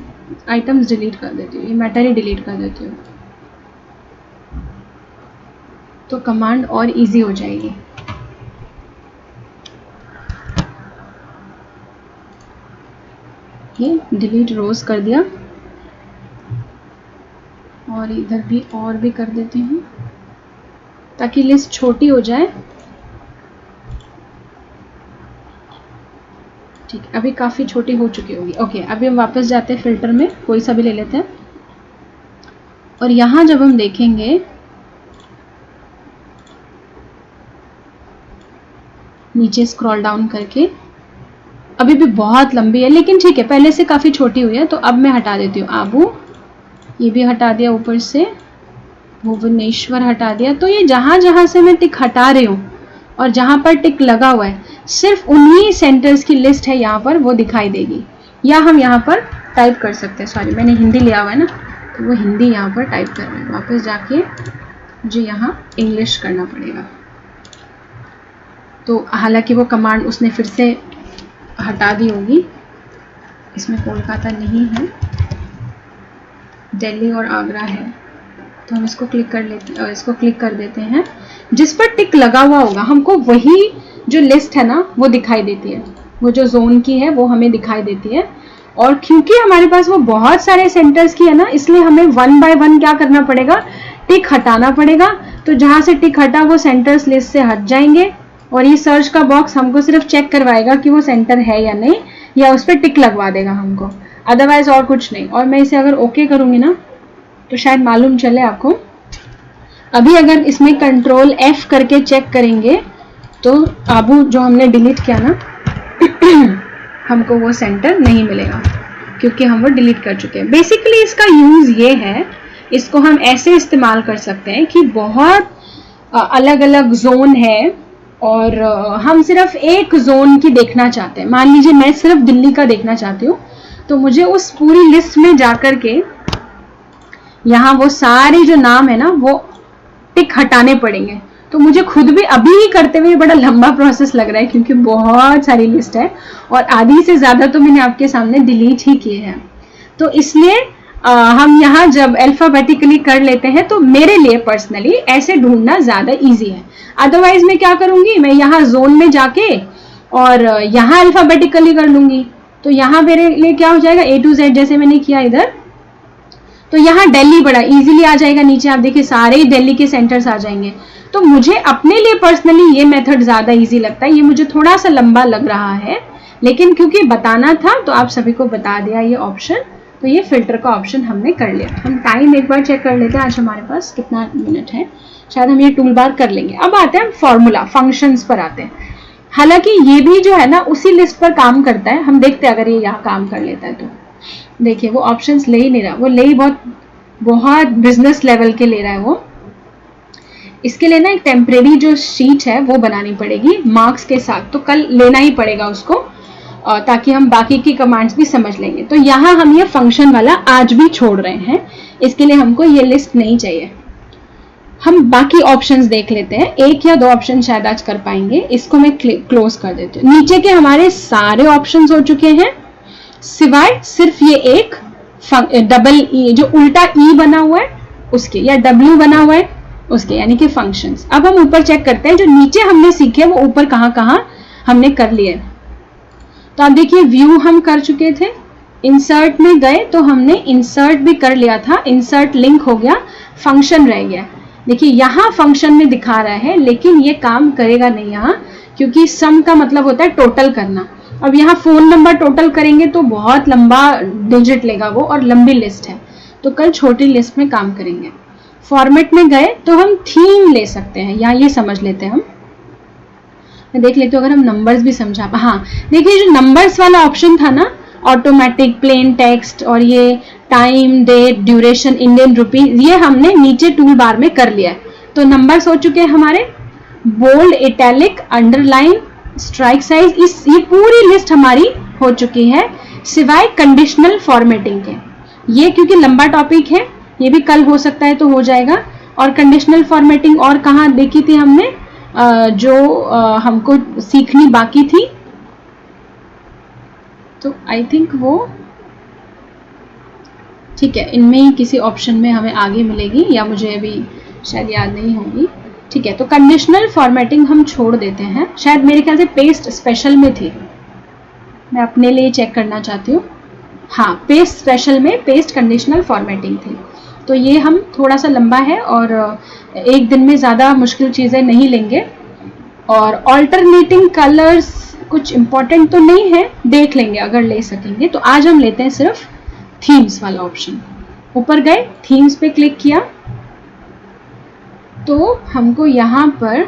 आइटम्स डिलीट कर देती हूँ, ये मैटर ही डिलीट कर देती हूँ, तो कमांड और इजी हो जाएगी। ये डिलीट रोज कर दिया और इधर भी और भी कर देते हैं ताकि लिस्ट छोटी हो जाए। ठीक है, अभी काफ़ी छोटी हो चुकी होगी। ओके, अभी हम वापस जाते हैं फिल्टर में, कोई सा भी ले लेते हैं और यहाँ जब हम देखेंगे नीचे स्क्रॉल डाउन करके, अभी भी बहुत लंबी है लेकिन ठीक है, पहले से काफ़ी छोटी हुई है। तो अब मैं हटा देती हूँ आबू, ये भी हटा दिया, ऊपर से भुवनेश्वर हटा दिया। तो ये जहाँ जहाँ से मैं टिक हटा रही हूँ और जहाँ पर टिक लगा हुआ है सिर्फ उन्हीं सेंटर्स की लिस्ट है यहाँ पर, वो दिखाई देगी। या हम यहाँ पर टाइप कर सकते हैं, सॉरी मैंने हिंदी लिया हुआ है ना, तो वो हिंदी यहाँ पर टाइप कर रहे हैं। वापस जाके मुझे यहाँ इंग्लिश करना पड़ेगा। तो हालांकि वो कमांड उसने फिर से हटा दी होगी, इसमें कोलकाता नहीं है, दिल्ली और आगरा है। तो हम इसको क्लिक कर देते हैं। जिस पर टिक लगा हुआ होगा हमको वही जो लिस्ट है ना वो दिखाई देती है, वो जो जोन की है वो हमें दिखाई देती है। और क्योंकि हमारे पास वो बहुत सारे सेंटर्स की है ना, इसलिए हमें 1 बाय 1 क्या करना पड़ेगा, टिक हटाना पड़ेगा। तो जहां से टिक हटा वो सेंटर्स लिस्ट से हट जाएंगे और ये सर्च का बॉक्स हमको सिर्फ चेक करवाएगा कि वो सेंटर है या नहीं, या उस पर टिक लगवा देगा हमको, अदरवाइज और कुछ नहीं। और मैं इसे अगर ओके करूंगी ना तो शायद मालूम चले आपको। अभी अगर इसमें कंट्रोल F करके चेक करेंगे तो आबू जो हमने डिलीट किया ना हमको वो सेंटर नहीं मिलेगा क्योंकि हम वो डिलीट कर चुके हैं। बेसिकली इसका यूज ये है, इसको हम ऐसे इस्तेमाल कर सकते हैं कि बहुत अलग अलग जोन है और हम सिर्फ एक जोन की देखना चाहते हैं। मान लीजिए मैं सिर्फ दिल्ली का देखना चाहती हूँ, तो मुझे उस पूरी लिस्ट में जाकर के यहाँ वो सारे जो नाम है ना वो टिक हटाने पड़ेंगे। तो मुझे खुद भी अभी ही करते हुए बड़ा लंबा प्रोसेस लग रहा है क्योंकि बहुत सारी लिस्ट है और आधी से ज्यादा तो मैंने आपके सामने डिलीट ही किए हैं। तो इसलिए हम यहाँ जब अल्फाबेटिकली कर लेते हैं तो मेरे लिए पर्सनली ऐसे ढूंढना ज्यादा इजी है। अदरवाइज मैं क्या करूंगी, मैं यहाँ जोन में जाके और यहाँ अल्फाबेटिकली कर लूंगी, तो यहाँ मेरे लिए क्या हो जाएगा A to Z जैसे मैंने किया इधर। तो यहाँ दिल्ली बड़ा इजीली आ जाएगा, नीचे आप देखिए सारे ही दिल्ली के सेंटर्स आ जाएंगे। तो मुझे अपने लिए पर्सनली ये मेथड ज्यादा इजी लगता है। ये मुझे थोड़ा सा लंबा लग रहा है लेकिन क्योंकि बताना था तो आप सभी को बता दिया ये ऑप्शन। तो ये फिल्टर का ऑप्शन हमने कर लिया। हम टाइम एक बार चेक कर लेते हैं, आज हमारे पास कितना मिनट है, शायद हम ये टूल बार कर लेंगे। अब आते हैं फॉर्मूला फंक्शंस पर आते हैं। हालांकि ये भी जो है ना उसी लिस्ट पर काम करता है। हम देखते हैं अगर ये यहाँ काम कर लेता है तो देखिए वो ऑप्शंस ले ही नहीं रहा, वो ले ही बहुत बिजनेस लेवल के ले रहा है वो। इसके लिए ना एक टेम्परेरी जो शीट है वो बनानी पड़ेगी मार्क्स के साथ, तो कल लेना ही पड़ेगा उसको ताकि हम बाकी की कमांड्स भी समझ लेंगे। तो यहाँ हम ये फंक्शन वाला आज भी छोड़ रहे हैं, इसके लिए हमको ये लिस्ट नहीं चाहिए। हम बाकी ऑप्शंस देख लेते हैं, 1 या 2 ऑप्शन शायद आज कर पाएंगे। इसको मैं क्लोज कर देती हूँ। नीचे के हमारे सारे ऑप्शंस हो चुके हैं सिवाय सिर्फ ये एक डबल ई जो उल्टा ई बना हुआ है उसके, या W बना हुआ है उसके, यानी कि फंक्शंस। अब हम ऊपर चेक करते हैं जो नीचे हमने सीखे वो ऊपर कहाँ कहाँ हमने कर लिए। तो आप देखिए व्यू हम कर चुके थे, इंसर्ट में गए तो हमने इंसर्ट भी कर लिया था, इंसर्ट लिंक हो गया, फंक्शन रह गया। देखिए यहाँ फंक्शन में दिखा रहा है लेकिन ये काम करेगा नहीं यहाँ, क्योंकि सम का मतलब होता है टोटल करना। अब यहाँ फोन नंबर टोटल करेंगे तो बहुत लंबा डिजिट लेगा वो और लंबी लिस्ट है, तो कल छोटी लिस्ट में काम करेंगे। फॉर्मेट में गए तो हम थीम ले सकते हैं, यहाँ ये समझ लेते हैं हम। मैं देख लेते हो अगर हम नंबर्स भी समझा। हाँ देखिए जो नंबर्स वाला ऑप्शन था ना, ऑटोमेटिक, प्लेन टेक्स्ट और ये time, date, duration, Indian rupee, ये हमने नीचे टूल बार में कर लिया है। तो नंबर्स हो चुके हैं हमारे, bold, italic, underline, strike size, ये पूरी लिस्ट हमारी हो चुकी है सिवाय कंडीशनल फॉर्मेटिंग के। ये क्योंकि लंबा टॉपिक है, ये भी कल हो सकता है तो हो जाएगा। और कंडीशनल फॉर्मेटिंग और कहाँ देखी थी हमने, जो हमको सीखनी बाकी थी, तो आई थिंक वो ठीक है, इनमें ही किसी ऑप्शन में हमें आगे मिलेगी या मुझे अभी शायद याद नहीं होगी। ठीक है, तो कंडीशनल फॉर्मेटिंग हम छोड़ देते हैं, शायद मेरे ख्याल से पेस्ट स्पेशल में थी, मैं अपने लिए चेक करना चाहती हूँ। हाँ, पेस्ट स्पेशल में पेस्ट कंडीशनल फॉर्मेटिंग थी। तो ये हम थोड़ा सा लंबा है और एक दिन में ज़्यादा मुश्किल चीज़ें नहीं लेंगे। और ऑल्टरनेटिंग कलर्स कुछ इम्पोर्टेंट तो नहीं है, देख लेंगे अगर ले सकेंगे। तो आज हम लेते हैं सिर्फ थीम्स वाला ऑप्शन। ऊपर गए, थीम्स पे क्लिक किया तो हमको यहाँ पर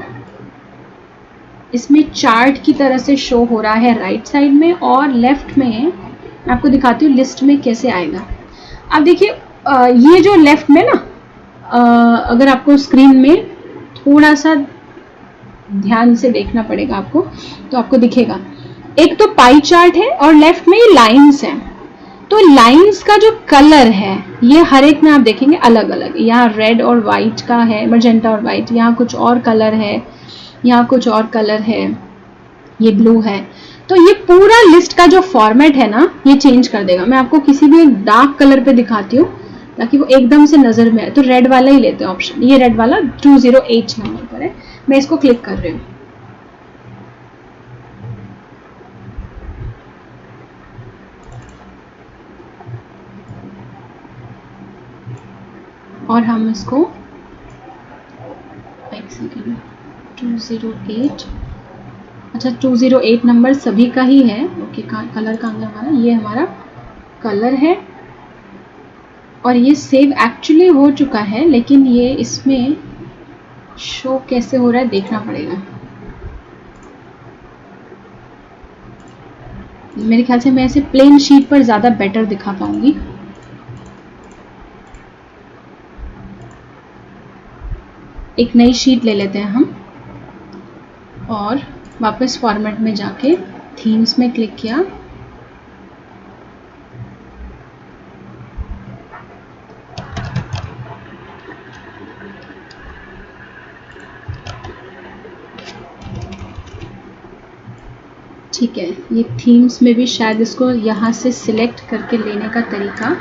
इसमें चार्ट की तरह से शो हो रहा है राइट साइड में, और लेफ्ट में आपको दिखाती हूँ लिस्ट में कैसे आएगा। अब देखिए ये जो लेफ्ट में ना, अगर आपको स्क्रीन में थोड़ा सा ध्यान से देखना पड़ेगा आपको, तो आपको दिखेगा एक तो पाई चार्ट है और लेफ्ट में ये लाइंस हैं। तो लाइंस का जो कलर है ये हर एक में आप देखेंगे अलग अलग, यहाँ रेड और वाइट का है, मजेंटा और वाइट, यहाँ कुछ और कलर है, यहाँ कुछ और कलर है, ये ब्लू है, तो ये पूरा लिस्ट का जो फॉर्मेट है ना ये चेंज कर देगा। मैं आपको किसी भी डार्क कलर पे दिखाती हूँ ताकि वो एकदम से नजर में आए। तो रेड वाला ही लेते हैं ऑप्शन, ये रेड वाला 208 नंबर पर है। मैं इसको क्लिक कर रही हूँ। और हम इसको एक सेकेंड 208, अच्छा 208 नंबर सभी का ही है। ओके, कलर का अंदर हमारा ये हमारा कलर है और ये सेव एक्चुअली हो चुका है, लेकिन ये इसमें शो कैसे हो रहा है देखना पड़ेगा। मेरे ख्याल से मैं ऐसे प्लेन शीट पर ज़्यादा बेटर दिखा पाऊंगी। एक नई शीट ले लेते हैं हम और वापस फॉर्मेट में जाके थीम्स में क्लिक किया। ठीक है, ये थीम्स में भी शायद इसको यहाँ से सिलेक्ट करके लेने का तरीका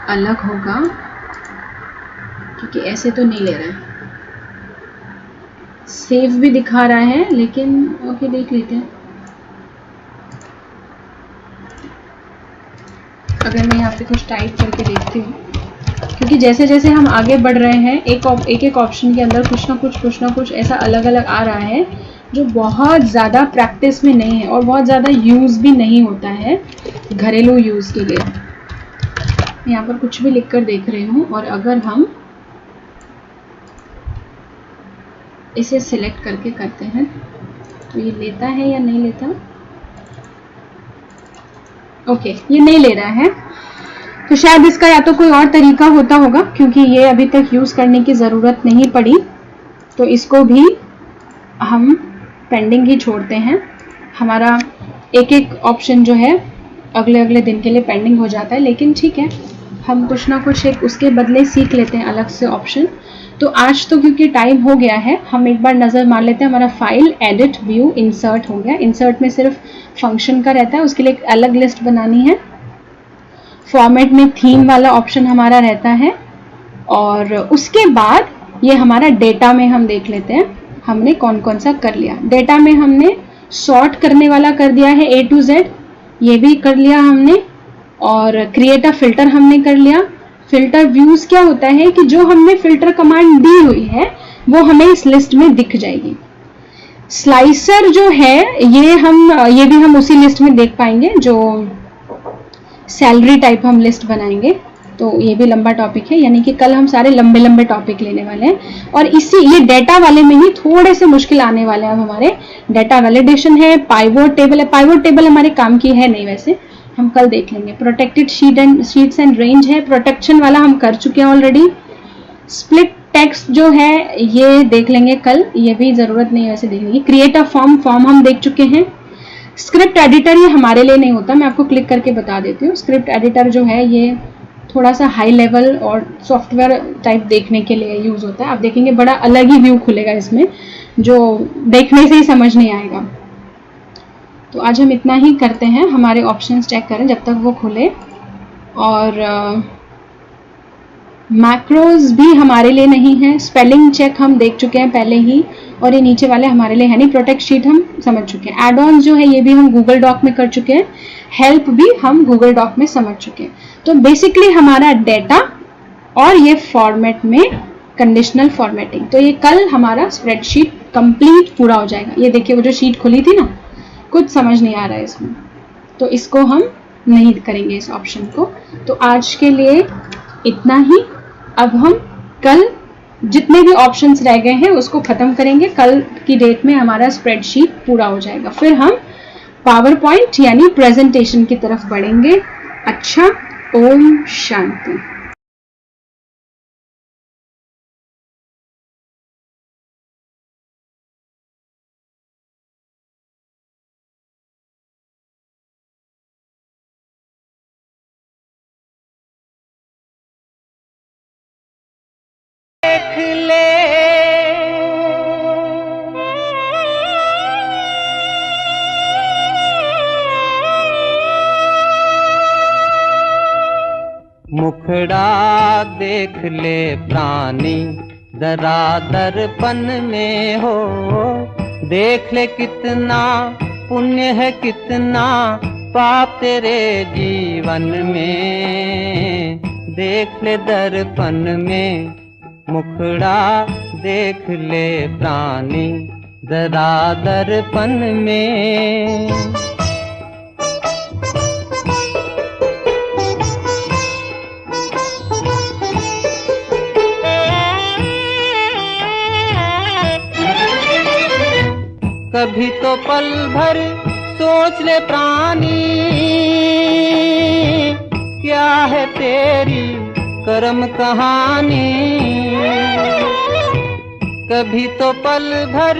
अलग होगा, क्योंकि ऐसे तो नहीं ले रहा है। सेव भी दिखा रहा है, लेकिन ओके देख लेते हैं। अगर मैं यहाँ पे कुछ टाइप करके देखती हूँ, क्योंकि जैसे जैसे हम आगे बढ़ रहे हैं एक ऑप्शन के अंदर कुछ ना कुछ ऐसा अलग अलग आ रहा है जो बहुत ज़्यादा प्रैक्टिस में नहीं है और बहुत ज़्यादा यूज़ भी नहीं होता है घरेलू यूज़ के लिए। यहाँ पर कुछ भी लिख कर देख रही हूँ और अगर हम इसे सिलेक्ट करके करते हैं तो ये लेता है या नहीं लेता। ओके, ये नहीं ले रहा है, तो शायद इसका या तो कोई और तरीका होता होगा, क्योंकि ये अभी तक यूज़ करने की ज़रूरत नहीं पड़ी। तो इसको भी हम पेंडिंग ही छोड़ते हैं। हमारा एक एक ऑप्शन जो है अगले अगले दिन के लिए पेंडिंग हो जाता है, लेकिन ठीक है, हम कुछ ना कुछ एक उसके बदले सीख लेते हैं अलग से ऑप्शन। तो आज तो क्योंकि टाइम हो गया है, हम एक बार नज़र मार लेते हैं। हमारा फाइल एडिट व्यू इंसर्ट हो गया। इंसर्ट में सिर्फ फंक्शन का रहता है, उसके लिए एक अलग लिस्ट बनानी है। फॉर्मेट में थीम वाला ऑप्शन हमारा रहता है और उसके बाद ये हमारा डेटा में हम देख लेते हैं हमने कौन कौन सा कर लिया। डेटा में हमने सॉर्ट करने वाला कर दिया है A to Z, ये भी कर लिया हमने, और क्रिएट अ फिल्टर हमने कर लिया। फिल्टर व्यूज क्या होता है कि जो हमने फिल्टर कमांड दी हुई है वो हमें इस लिस्ट में दिख जाएगी। स्लाइसर जो है ये भी हम उसी लिस्ट में देख पाएंगे जो सैलरी टाइप हम लिस्ट बनाएंगे। तो ये भी लंबा टॉपिक है, यानी कि कल हम सारे लंबे लंबे टॉपिक लेने वाले हैं और ये डेटा वाले में ही थोड़े से मुश्किल आने वाले हैं। हमारे डेटा वैलिडेशन है, पाइवोट टेबल है। पाइवोट टेबल हमारे काम की है नहीं, वैसे हम कल देख लेंगे। प्रोटेक्टेड शीट्स एंड रेंज है, प्रोटेक्शन वाला हम कर चुके हैं ऑलरेडी। स्प्लिट टेक्स्ट जो है ये देख लेंगे कल, ये भी जरूरत नहीं है वैसे देखने की। क्रिएट अ फॉर्म हम देख चुके हैं। स्क्रिप्ट एडिटर ये हमारे लिए नहीं होता, मैं आपको क्लिक करके बता देती हूँ। स्क्रिप्ट एडिटर जो है ये थोड़ा सा हाई लेवल और सॉफ्टवेयर टाइप देखने के लिए यूज होता है। आप देखेंगे बड़ा अलग ही व्यू खुलेगा इसमें, जो देखने से ही समझ नहीं आएगा। तो आज हम इतना ही करते हैं, हमारे ऑप्शंस चेक करें जब तक वो खुले। और मैक्रोज भी हमारे लिए नहीं है। स्पेलिंग चेक हम देख चुके हैं पहले ही, और ये नीचे वाले हमारे लिए है नहीं। प्रोटेक्ट शीट हम समझ चुके हैं। एड ऑन जो है ये भी हम गूगल डॉक में कर चुके हैं। हेल्प भी हम गूगल डॉक में समझ चुके हैं। तो बेसिकली हमारा डेटा और ये फॉर्मेट में कंडीशनल फॉर्मेटिंग, तो ये कल हमारा स्प्रेडशीट कंप्लीट पूरा हो जाएगा। ये देखिए वो जो शीट खुली थी ना, कुछ समझ नहीं आ रहा है इसमें, तो इसको हम नहीं करेंगे इस ऑप्शन को। तो आज के लिए इतना ही। अब हम कल जितने भी ऑप्शंस रह गए हैं उसको खत्म करेंगे। कल की डेट में हमारा स्प्रेडशीट पूरा हो जाएगा, फिर हम पावर पॉइंट यानी प्रेजेंटेशन की तरफ बढ़ेंगे। अच्छा, ओम शांति। देख ले मुखड़ा देख ले प्राणी जरा दर्पण में हो, देख ले कितना पुण्य है कितना पाप तेरे जीवन में, देख ले दर्पण में मुखड़ा देख ले प्राणी जरा दर्पण में। कभी तो पल भर सोच ले प्राणी, क्या है तेरी कर्म कहानी। कभी तो पल भर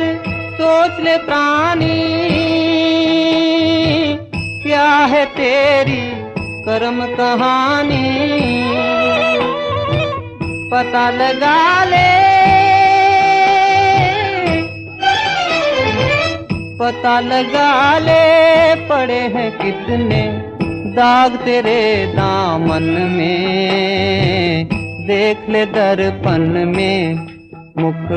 सोच ले प्राणी, क्या है तेरी कर्म कहानी। पता लगा ले, पता लगा ले पड़े हैं कितने दाग तेरे दामन में, देख ले दर्पण में मुख